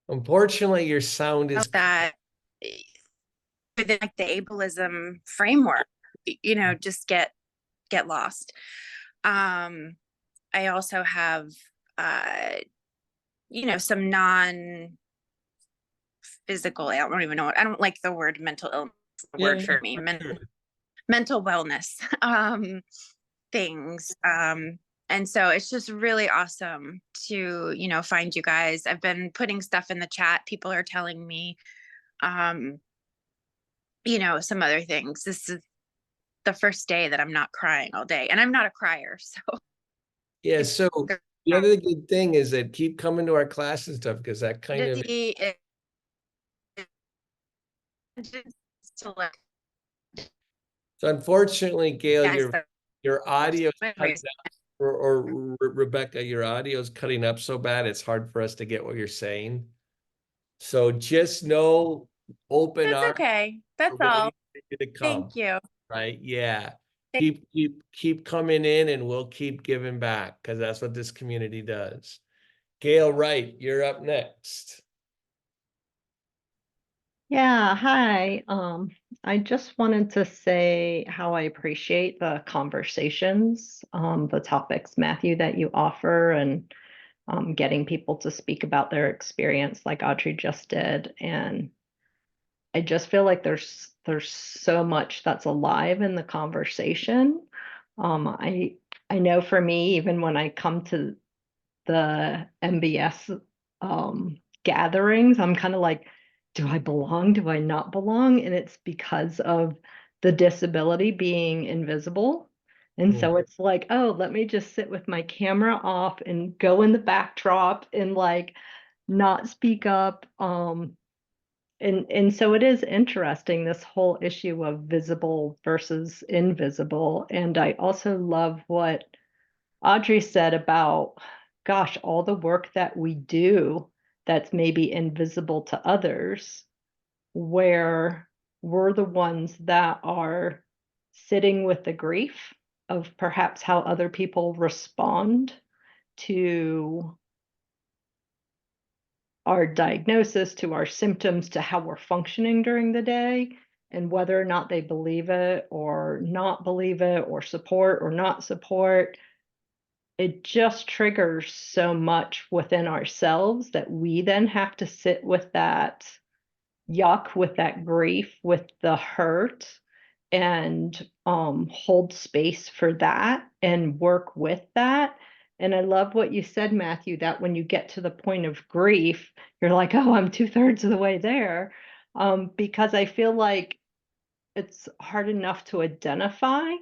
Unfortunately, your sound is that within like the ableism framework, you know, just get lost. I also have, you know, some non-physical, I don't even know what, I don't like the word mental illness, word for me, mental wellness things. And so it's just really awesome to, you know, find you guys. I've been putting stuff in the chat. People are telling me, you know, some other things. This is the first day that I'm not crying all day, and I'm not a crier. So yeah. So the other good thing is that keep coming to our class and stuff, because that kind of, so unfortunately, Gail, your audio or Rebecca, your audio is cutting up so bad it's hard for us to get what you're saying. So just know, open that's arms okay. That's are all. waiting for you to come. Thank you. Right? Yeah. Keep coming in, and we'll keep giving back, because that's what this community does. Gail Wright, you're up next. Yeah, hi. I just wanted to say how I appreciate the conversations, the topics, Matthew, that you offer, and getting people to speak about their experience like Audrey just did. And I just feel like there's so much that's alive in the conversation. I know for me, even when I come to the MBS gatherings, I'm kind of like, do I belong? Do I not belong? And it's because of the disability being invisible. And so it's like, oh, let me just sit with my camera off and go in the backdrop and like not speak up. And so it is interesting, this whole issue of visible versus invisible. And I also love what Audrey said about, gosh, all the work that we do that's maybe invisible to others, where we're the ones that are sitting with the grief of perhaps how other people respond to our diagnosis, to our symptoms, to how we're functioning during the day, and whether or not they believe it or not believe it, or support or not support. It just triggers so much within ourselves that we then have to sit with that yuck, with that grief, with the hurt, and hold space for that and work with that. And I love what you said, Matthew, that when you get to the point of grief, you're like, oh, I'm 2/3 of the way there. Because I feel like it's hard enough to identify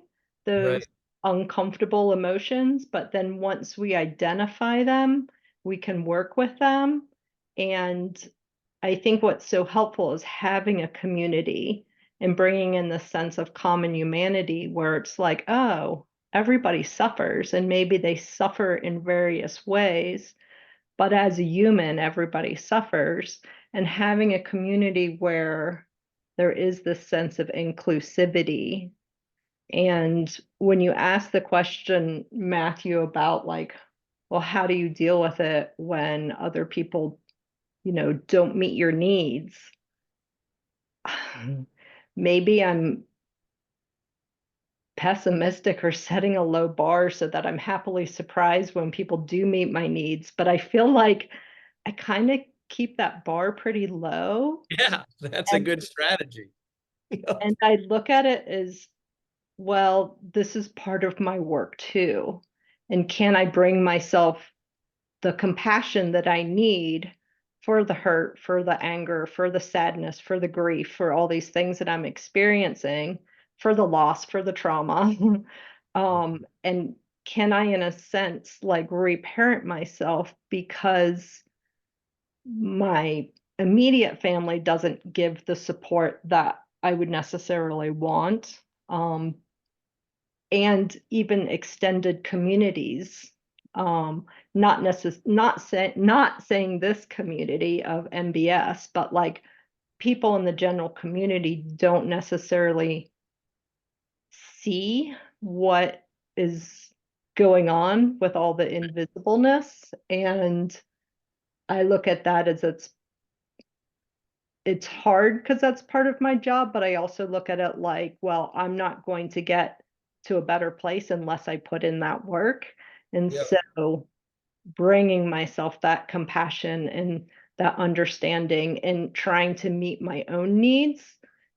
those uncomfortable emotions, but then once we identify them, we can work with them. And I think what's so helpful is having a community and bringing in the sense of common humanity, where it's like, oh, everybody suffers, and maybe they suffer in various ways, but as a human, everybody suffers. And having a community where there is this sense of inclusivity. And when you ask the question, Matthew, about like, well, how do you deal with it when other people, you know, don't meet your needs? Maybe I'm pessimistic or setting a low bar so that I'm happily surprised when people do meet my needs. But I feel like I kind of keep that bar pretty low. Yeah, that's a good strategy. And I look at it as, well, this is part of my work too. And can I bring myself the compassion that I need for the hurt, for the anger, for the sadness, for the grief, for all these things that I'm experiencing, for the loss, for the trauma. And can I, in a sense, like reparent myself because my immediate family doesn't give the support that I would necessarily want. And even extended communities, not saying this community of MBS, but like people in the general community don't necessarily see what is going on with all the invisibleness. And I look at that as it's hard because that's part of my job, but I also look at it like, well, I'm not going to get to a better place unless I put in that work. And Yeah. so bringing myself that compassion and that understanding and trying to meet my own needs,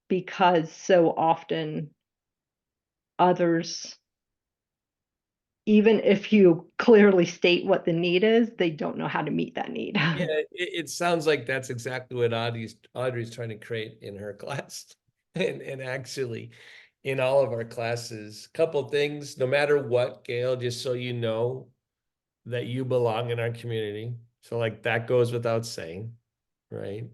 because so often others, even if you clearly state what the need is, they don't know how to meet that need. Yeah, it sounds like that's exactly what Audrey's trying to create in her class. And actually in all of our classes, couple things, no matter what, Gail, just so you know that you belong in our community. So like that goes without saying, right?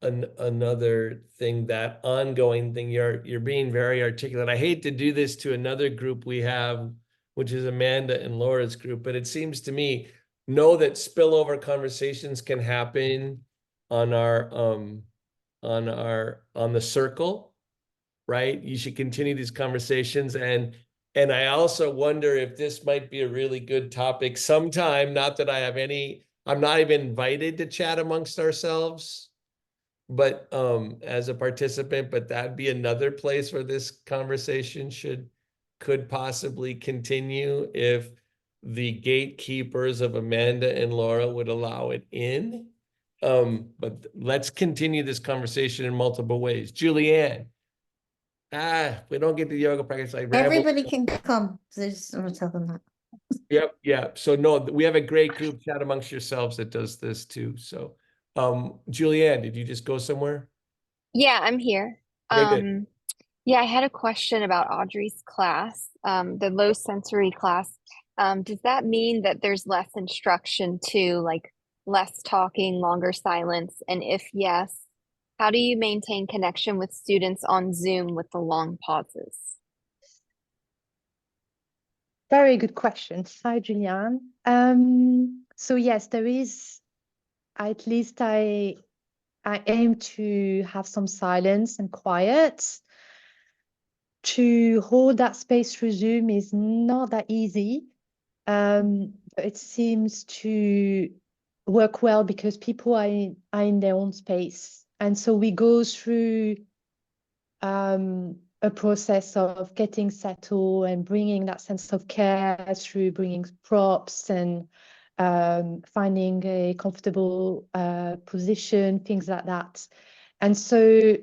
Another thing, that ongoing thing, you're being very articulate. I hate to do this to another group we have, which is Amanda and Laura's group, but it seems to me, know that spillover conversations can happen on on the circle, right? You should continue these conversations. And I also wonder if this might be a really good topic sometime, not that I'm not even invited to chat amongst ourselves, but as a participant, but that'd be another place where this conversation could possibly continue if the gatekeepers of Amanda and Laura would allow it in. But let's continue this conversation in multiple ways. Julianne. We don't get the yoga practice. I ramble. Everybody can come. So I just want to tell them that. Yep, yeah. So no, we have a great group chat amongst yourselves that does this too. So, Julianne, did you just go somewhere? Yeah, I'm here. Okay, good. Yeah, I had a question about Audrey's class, the low sensory class. Does that mean that there's less instruction too, like less talking, longer silence? And if yes, how do you maintain connection with students on Zoom with the long pauses? Very good question. Hi, Julianne. So yes, there is, at least I aim to have some silence and quiet. To hold that space through Zoom is not that easy. It seems to work well because people are in their own space. And so we go through a process of getting settled and bringing that sense of care through bringing props and finding a comfortable position, things like that. And so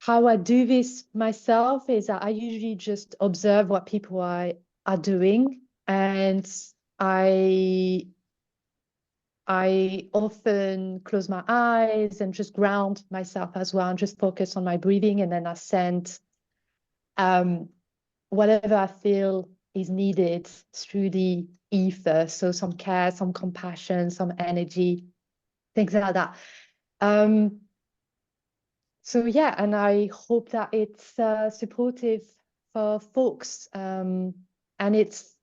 how I do this myself is that I usually just observe what people are doing, and I often close my eyes and just ground myself as well and just focus on my breathing, and then I send whatever I feel is needed through the ether. So some care, some compassion, some energy, things like that. So yeah, and I hope that it's supportive for folks, and it's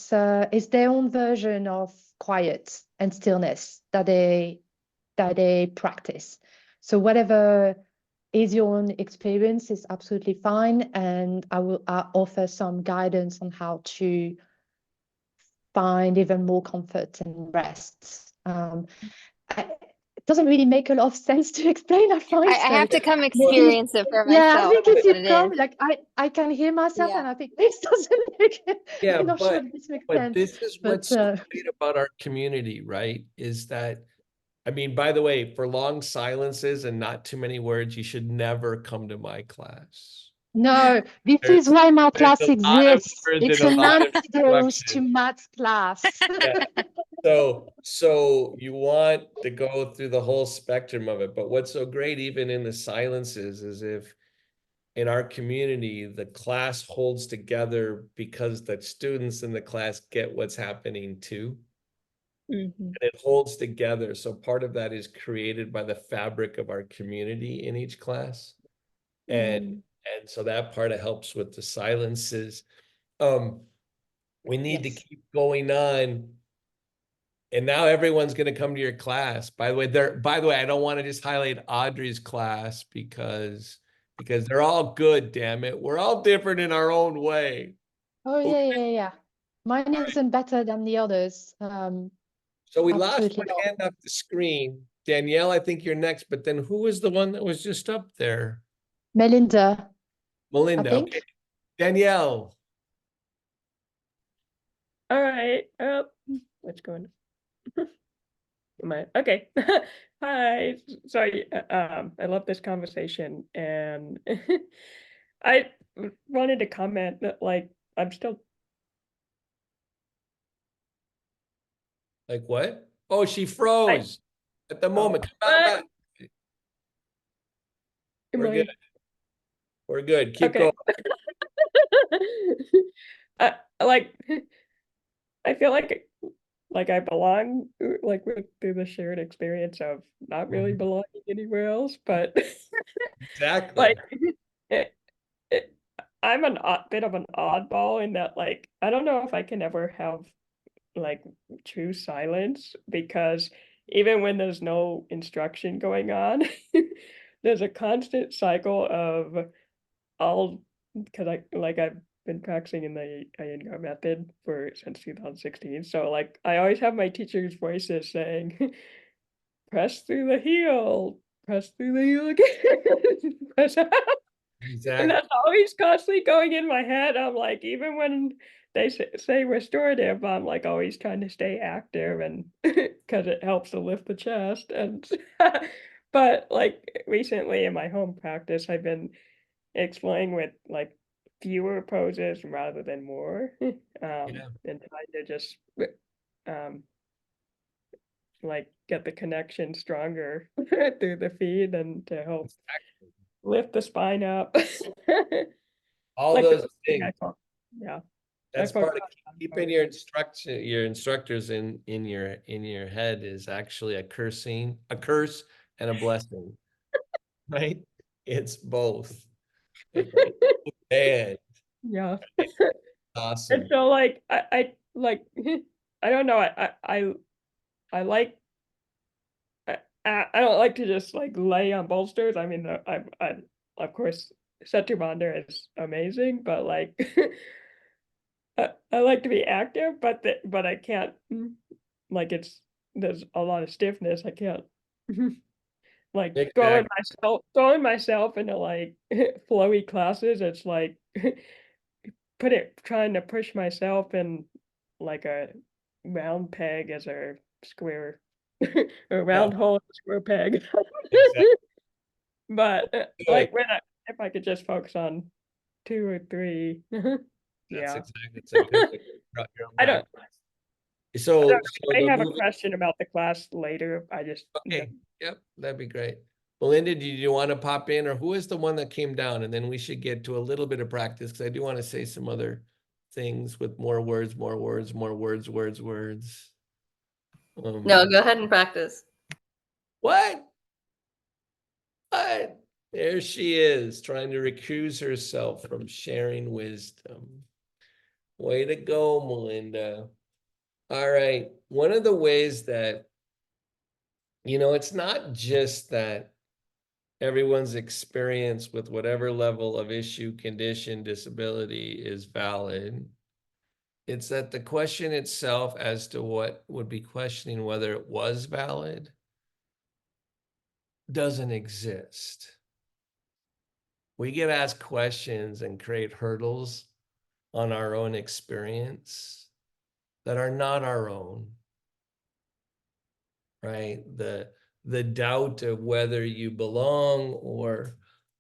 their own version of quiet and stillness that they practice. So whatever is your own experience is absolutely fine, and I will offer some guidance on how to find even more comfort and rest. It doesn't really make a lot of sense to explain. I find I have to come experience it for myself. Yeah, I think if what you it come, is. like I can hear myself, Yeah. and I think this doesn't make it. Yeah, I'm not sure if this makes but sense. this is what's so great about our community, right? Is that, I mean, by the way, for long silences and not too many words, you should never come to my class. No, this There's- is why my there's class a lot of exists. words It's and a an lot of antidote to interruptions. Matt's class. Yeah. So you want to go through the whole spectrum of it, but what's so great even in the silences is if in our community, the class holds together because the students in the class get what's happening too. Mhm. And it holds together. So part of that is created by the fabric of our community in each class. And so that part of helps with the silences. We need to Yes. keep going on. And now everyone's going to come to your class. By the way, I don't want to just highlight Audrey's class because they're all good, damn it. We're all different in our own way. Oh Okay. yeah. Mine isn't better than the others. So we lost Absolutely one not. hand off the screen. Danielle, I think you're next, but then who was the one that was just up there? Melinda, I Melinda, think. okay. Danielle. All right. What's going on? Am I okay? Hi. Sorry. I love this conversation, and I wanted to comment that, like, I'm still. Like what? Oh, she froze at the moment. Come on What? back. Am We're good. I We're good. Keep okay? going. Like, I feel like I belong, like, through the shared experience of not really Mhm. belonging anywhere else, but Exactly. like, it, it, I'm an odd bit of an oddball in that, like, I don't know if I can ever have like true silence, because even when there's no instruction going on, there's a constant cycle of I'll because I've been practicing in the Iyengar method for since 2016. So like I always have my teacher's voices saying, press through the heel, press through the heel again. And Exactly. that's always constantly going in my head. I'm like, even when they say restorative, I'm like always trying to stay active, and because it helps to lift the chest. And but like recently in my home practice, I've been exploring with like fewer poses rather than more, Yeah. and trying to just um like get the connection stronger through the feet and to help lift the spine up. All Like the those thing I things. talk, yeah, I That's part focus of on keeping your instructors in your head is actually a curse and a blessing, right? It's both. It goes bad. yeah. And Awesome. so like I like I don't know, I like I don't like to just like lay on bolsters. I mean, I of course Setu is amazing, but like I like to be active, but I can't, like there's a lot of stiffness. I can't like Exactly. throwing myself into like flowy classes. It's like trying to push myself in like a round peg as a square, a Yeah, round hole as a square peg. exactly. But Good. like if I could just focus on two or three, That's yeah. exactly. It's a good way to route your own I don't. practice. I don't So I the have a movie. question about the class later. I just Okay. Yep. That'd be great. Belinda, do you want to pop in, or who is the one that came down? And then we should get to a little bit of practice because I do want to say some other things with more words, more words, more words, words, words. No, go ahead and practice. What? What? There she is, trying to recuse herself from sharing wisdom. Way to go, Melinda. All right. One of the ways that, it's not just that everyone's experience with whatever level of issue, condition, disability is valid. It's that the question itself as to what would be questioning whether it was valid doesn't exist. We get asked questions and create hurdles on our own experience that are not our own, right? The doubt of whether you belong or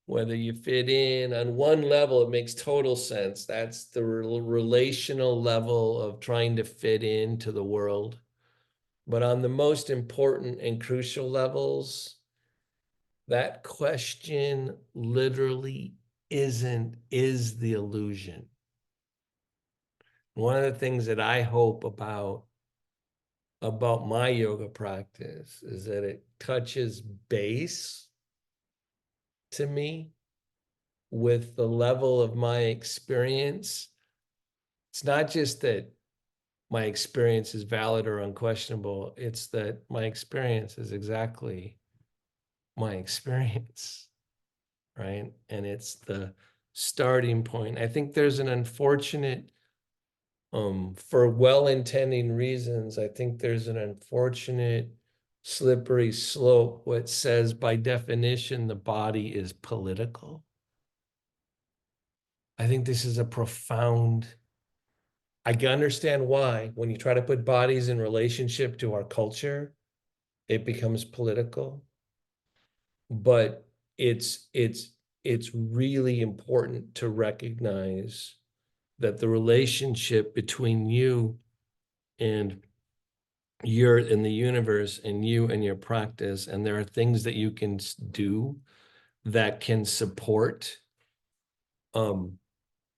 whether you fit in. On one level, it makes total sense. That's the relational level of trying to fit into the world. But on the most important and crucial levels, that question literally is the illusion. One of the things that I hope about my yoga practice is that it touches base to me with the level of my experience. It's not just that my experience is valid or unquestionable, it's that my experience is exactly my experience, right? And it's the starting point. I think there's an unfortunate, for well-intending reasons, I think there's an unfortunate slippery slope what says by definition the body is political. I think this is a profound, I can understand why when you try to put bodies in relationship to our culture, it becomes political. But it's really important to recognize that the relationship between you and you're in the universe and you and your practice, and there are things that you can do that can support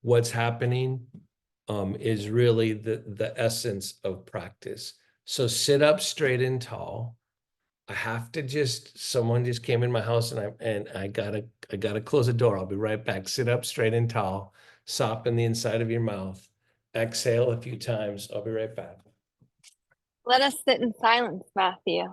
what's happening, is really the essence of practice. So sit up straight and tall. I have to someone just came in my house and I gotta close the door. I'll be right back. Sit up straight and tall, soften the inside of your mouth, exhale a few times. I'll be right back. Let us sit in silence, Matthew.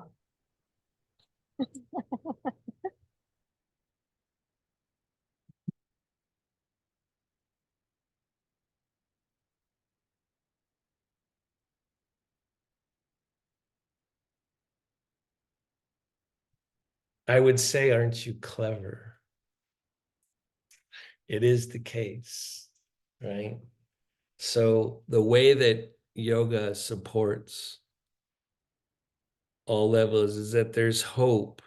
I would say, aren't you clever? It is the case, right? So the way that yoga supports all levels is that there's hope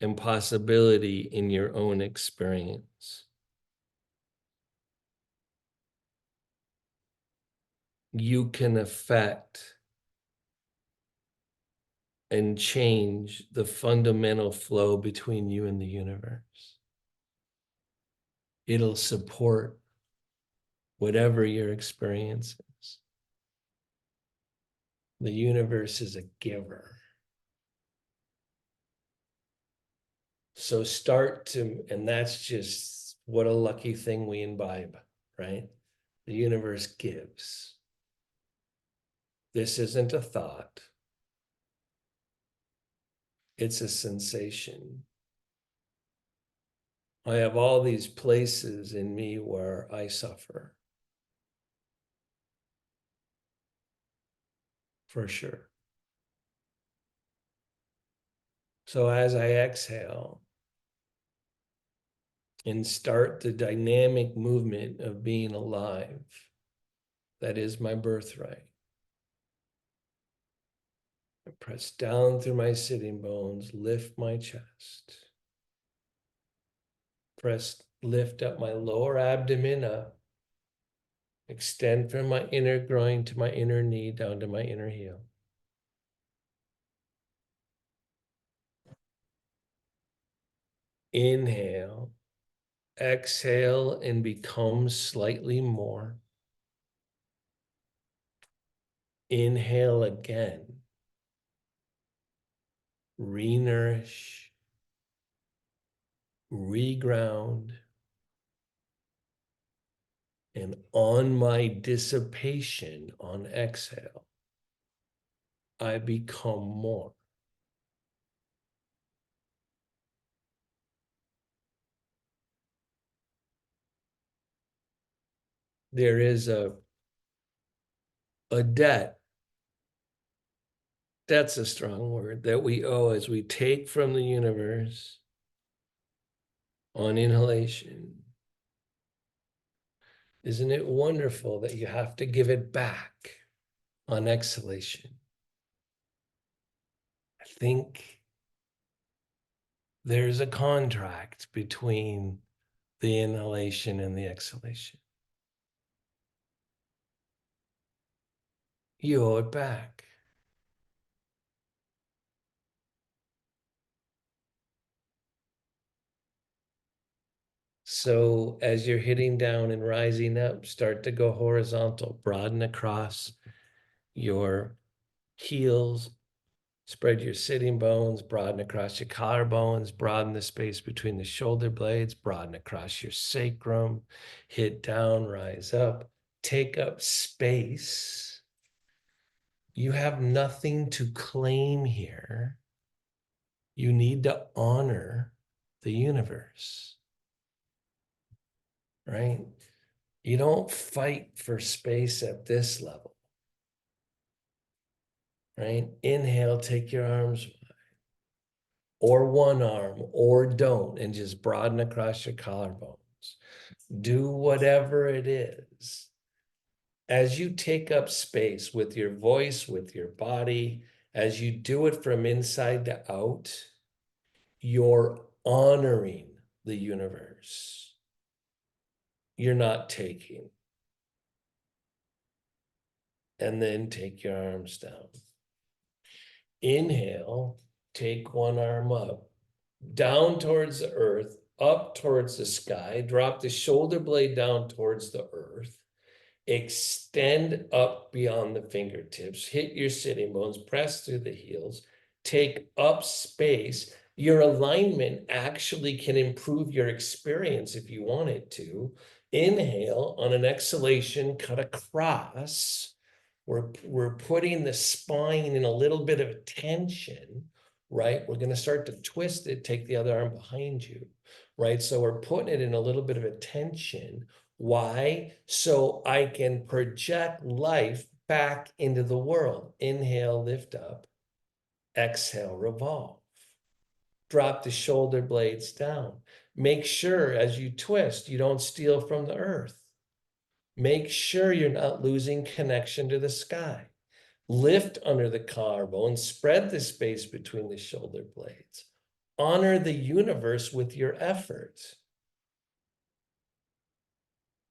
and possibility in your own experience. You can affect and change the fundamental flow between you and the universe. It'll support whatever your experience is. The universe is a giver. So and that's just what a lucky thing we imbibe, right? The universe gives. This isn't a thought. It's a sensation. I have all these places in me where I suffer. For sure. So as I exhale and start the dynamic movement of being alive, that is my birthright. I press down through my sitting bones, lift my chest. Lift up my lower abdomen up. Extend from my inner groin to my inner knee down to my inner heel. Inhale, exhale, and become slightly more. Inhale again. Re-nourish, reground, and on my dissipation on exhale, I become more. There is a debt, that's a strong word, that we owe as we take from the universe on inhalation. Isn't it wonderful that you have to give it back on exhalation? I think there's a contract between the inhalation and the exhalation. You owe it back. So as you're hitting down and rising up, start to go horizontal, broaden across your heels, spread your sitting bones, broaden across your collarbones, broaden the space between the shoulder blades, broaden across your sacrum, hit down, rise up, take up space. You have nothing to claim here. You need to honor the universe, right? You don't fight for space at this level, right? Inhale, take your arms or one arm or don't, and just broaden across your collarbones. Do whatever it is. As you take up space with your voice, with your body, as you do it from inside to out, you're honoring the universe. You're not taking. And then take your arms down. Inhale, take one arm up, down towards the earth, up towards the sky, drop the shoulder blade down towards the earth, extend up beyond the fingertips, hit your sitting bones, press through the heels, take up space. Your alignment actually can improve your experience if you want it to. Inhale, on an exhalation, cut across. We're putting the spine in a little bit of tension, right? We're going to start to twist it, take the other arm behind you, right? So we're putting it in a little bit of a tension. Why? So I can project life back into the world. Inhale, lift up. Exhale, revolve. Drop the shoulder blades down. Make sure as you twist, you don't steal from the earth. Make sure you're not losing connection to the sky. Lift under the collarbone, spread the space between the shoulder blades. Honor the universe with your effort.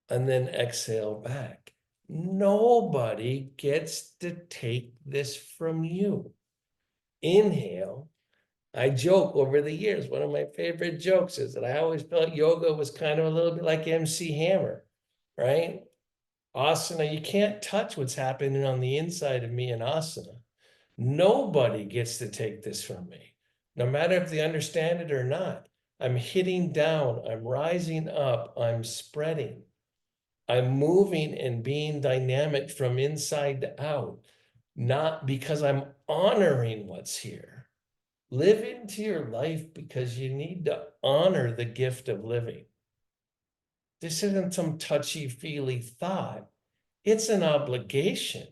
And then exhale back. Nobody gets to take this from you. Inhale. I joke over the years, one of my favorite jokes is that I always felt yoga was kind of a little bit like MC Hammer, right? Asana, you can't touch what's happening on the inside of me in asana. Nobody gets to take this from me, no matter if they understand it or not. I'm hitting down, I'm rising up, I'm spreading. I'm moving and being dynamic from inside to out, not because I'm honoring what's here. Live into your life because you need to honor the gift of living. This isn't some touchy-feely thought. It's an obligation.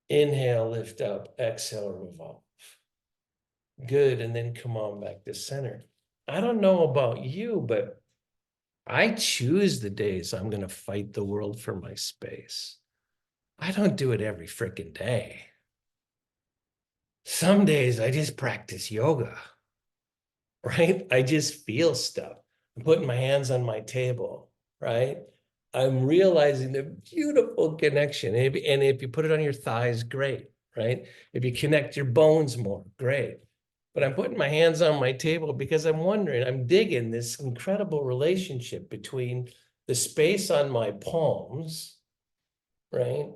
Inhale, lift up, exhale, revolve. Good, and then come on back to center. I don't know about you, but I choose the days I'm going to fight the world for my space. I don't do it every freaking day. Some days I just practice yoga, right? I just feel stuff. I'm putting my hands on my table, right? I'm realizing the beautiful connection. And if you put it on your thighs, great, right? If you connect your bones more, great. But I'm putting my hands on my table because I'm wondering, I'm digging this incredible relationship between the space on my palms, right?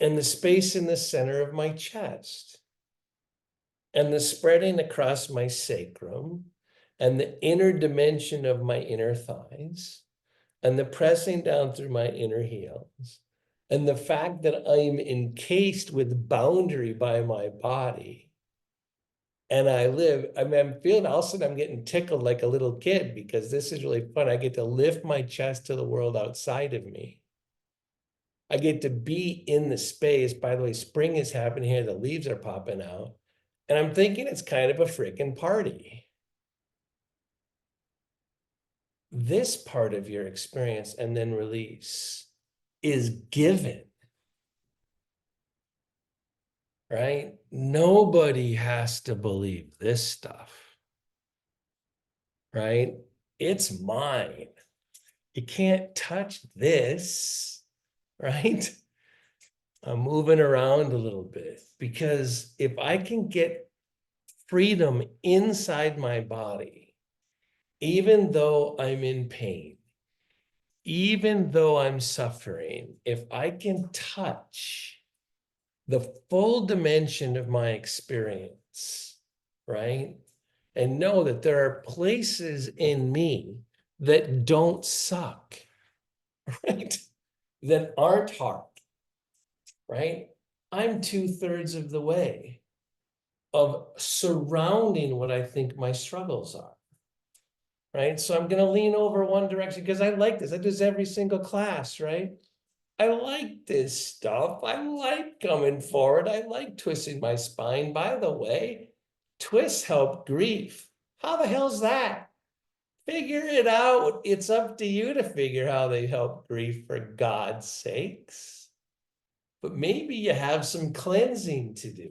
And the space in the center of my chest. And the spreading across my sacrum and the inner dimension of my inner thighs and the pressing down through my inner heels and the fact that I'm encased with boundary by my body. And I live, I'm feeling, all of a sudden I'm getting tickled like a little kid because this is really fun. I get to lift my chest to the world outside of me. I get to be in the space. By the way, spring is happening here. The leaves are popping out. And I'm thinking it's kind of a freaking party. This part of your experience and then release is given. Right? Nobody has to believe this stuff. Right? It's mine. You can't touch this. Right? I'm moving around a little bit because if I can get freedom inside my body even though I'm in pain, even though I'm suffering, if I can touch the full dimension of my experience, right? And know that there are places in me that don't suck, right? That aren't hard, right? I'm 2/3 of the way of surrounding what I think my struggles are, right? So I'm going to lean over one direction because I like this. I do this every single class, right? I like this stuff. I like coming forward. I like twisting my spine. By the way, twists help grief. How the hell's that? Figure it out. It's up to you to figure how they help grief, for God's sakes. But maybe you have some cleansing to do.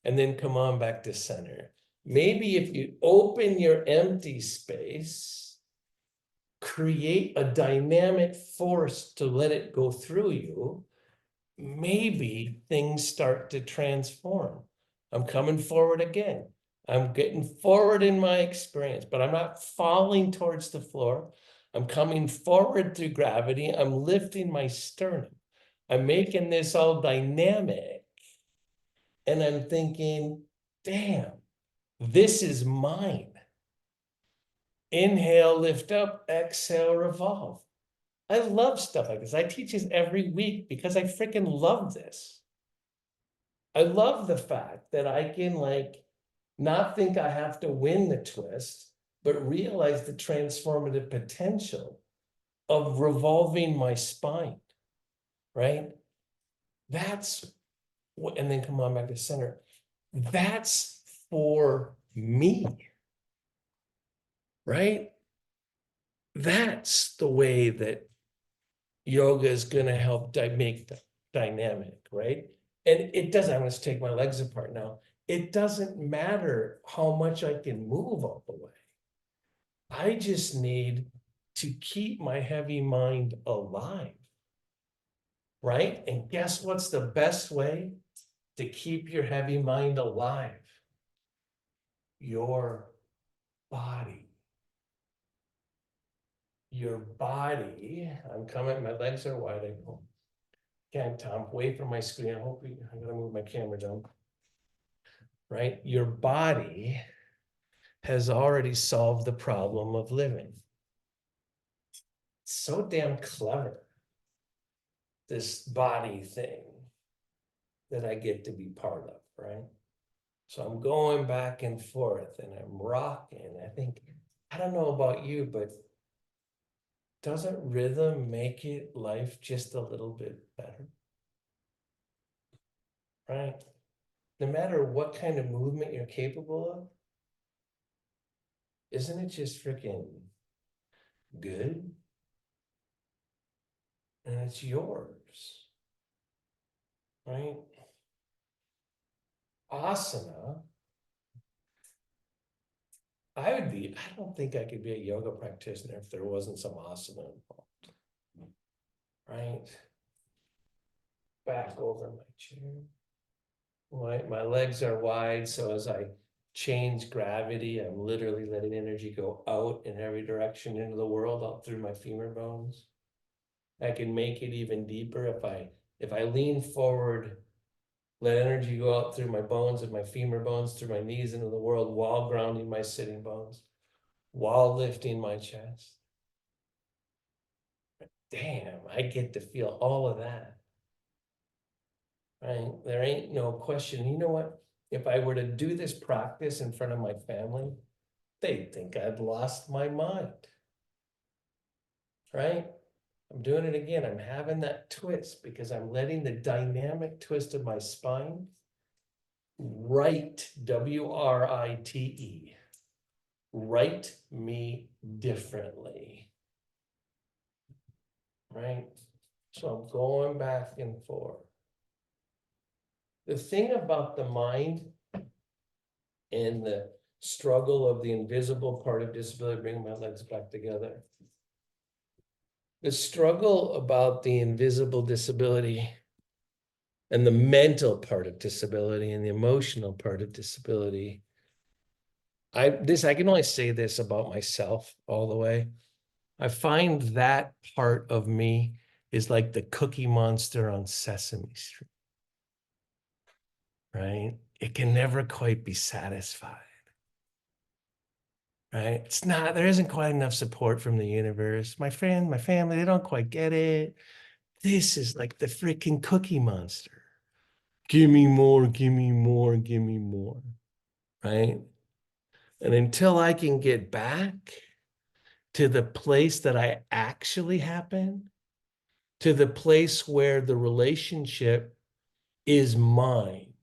And then come on back to center. Maybe if you open your empty space, create a dynamic force to let it go through you, maybe things start to transform. I'm coming forward again. I'm getting forward in my experience, but I'm not falling towards the floor. I'm coming forward through gravity. I'm lifting my sternum. I'm making this all dynamic. And I'm thinking, damn, this is mine. Inhale, lift up, exhale, revolve. I love stuff like this. I teach this every week because I freaking love this. I love the fact that I can like not think I have to win the twist, but realize the transformative potential of revolving my spine, right? That's what, and then come on back to center. That's for me, right? That's the way that yoga is going to help make the dynamic, right? And it doesn't, I'm going to take my legs apart now. It doesn't matter how much I can move all the way. I just need to keep my heavy mind alive, right? And guess what's the best way to keep your heavy mind alive? Your body. Your body, I'm coming, my legs are wide, I go. Can't, Tom, away from my screen. I hope I'm gonna move my camera down. Right? Your body has already solved the problem of living. It's so damn clever, this body thing that I get to be part of, right? So I'm going back and forth and I'm rocking. I think, I don't know about you, but doesn't rhythm make it life just a little bit better? Right? No matter what kind of movement you're capable of, isn't it just freaking good? And it's yours, right? Asana, I don't think I could be a yoga practitioner if there wasn't some asana involved, right? Back over my chair. Right, my legs are wide, so as I change gravity, I'm literally letting energy go out in every direction into the world, out through my femur bones. I can make it even deeper if I lean forward, let energy go out through my bones and my femur bones, through my knees into the world, while grounding my sitting bones, while lifting my chest. Damn, I get to feel all of that. Right? There ain't no question. You know what? If I were to do this practice in front of my family, they'd think I'd lost my mind. Right? I'm doing it again. I'm having that twist because I'm letting the dynamic twist of my spine write, W-R-I-T-E, write me differently. Right? So I'm going back and forth. The thing about the mind and the struggle of the invisible part of disability, bringing my legs back together. The struggle about the invisible disability and the mental part of disability and the emotional part of disability, I can only say this about myself all the way. I find that part of me is like the Cookie Monster on Sesame Street, right? It can never quite be satisfied, right? It's not, there isn't quite enough support from the universe. My friend, my family, they don't quite get it. This is like the freaking Cookie Monster. Give me more, give me more, give me more, right? And until I can get back to the place that I actually happen, to the place where the relationship is mine,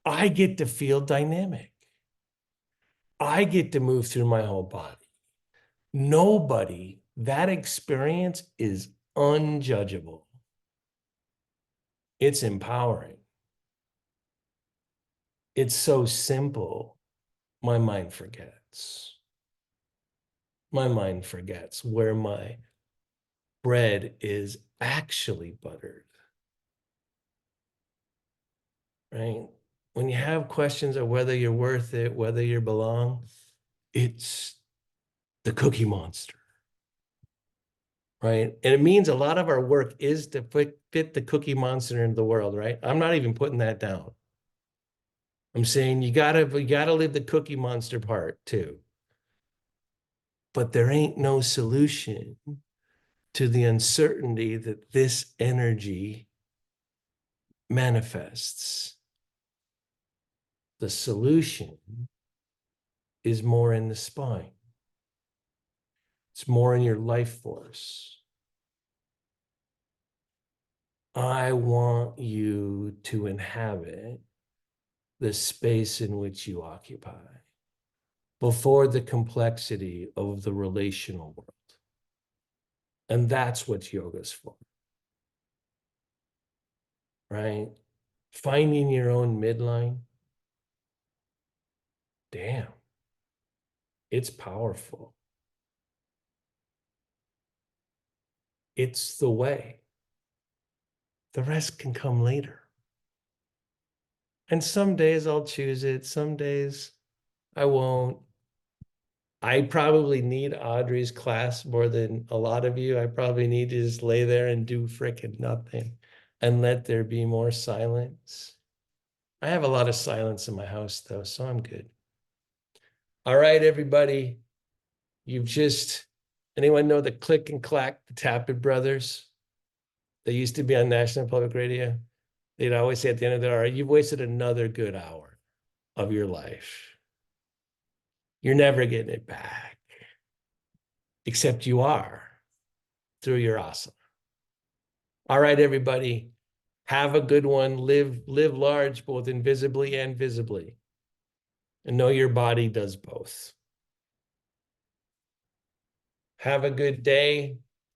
I get to feel dynamic. I get to move through my whole body. Nobody, that experience is unjudgeable. It's empowering. It's so simple, my mind forgets. My mind forgets where my bread is actually buttered, right? When you have questions of whether you're worth it, whether you belong, it's the Cookie Monster, right? And it means a lot of our work is to fit the Cookie Monster into the world, right? I'm not even putting that down. I'm saying you gotta live the Cookie Monster part too. But there ain't no solution to the uncertainty that this energy manifests. The solution is more in the spine. It's more in your life force. I want you to inhabit the space in which you occupy before the complexity of the relational world. And that's what yoga's for, right? Finding your own midline. Damn, it's powerful. It's the way. The rest can come later. And some days I'll choose it. Some days I won't. I probably need Audrey's class more than a lot of you. I probably need to just lay there and do frickin' nothing and let there be more silence. I have a lot of silence in my house though, so I'm good. All right, everybody. Anyone know the Click and Clack, the Tappet brothers? They used to be on National Public Radio. They'd always say at the end of the hour, you've wasted another good hour of your life. You're never getting it back, except you are through your asana. All right, everybody, have a good one. Live large, both invisibly and visibly. And know your body does both. Have a good day.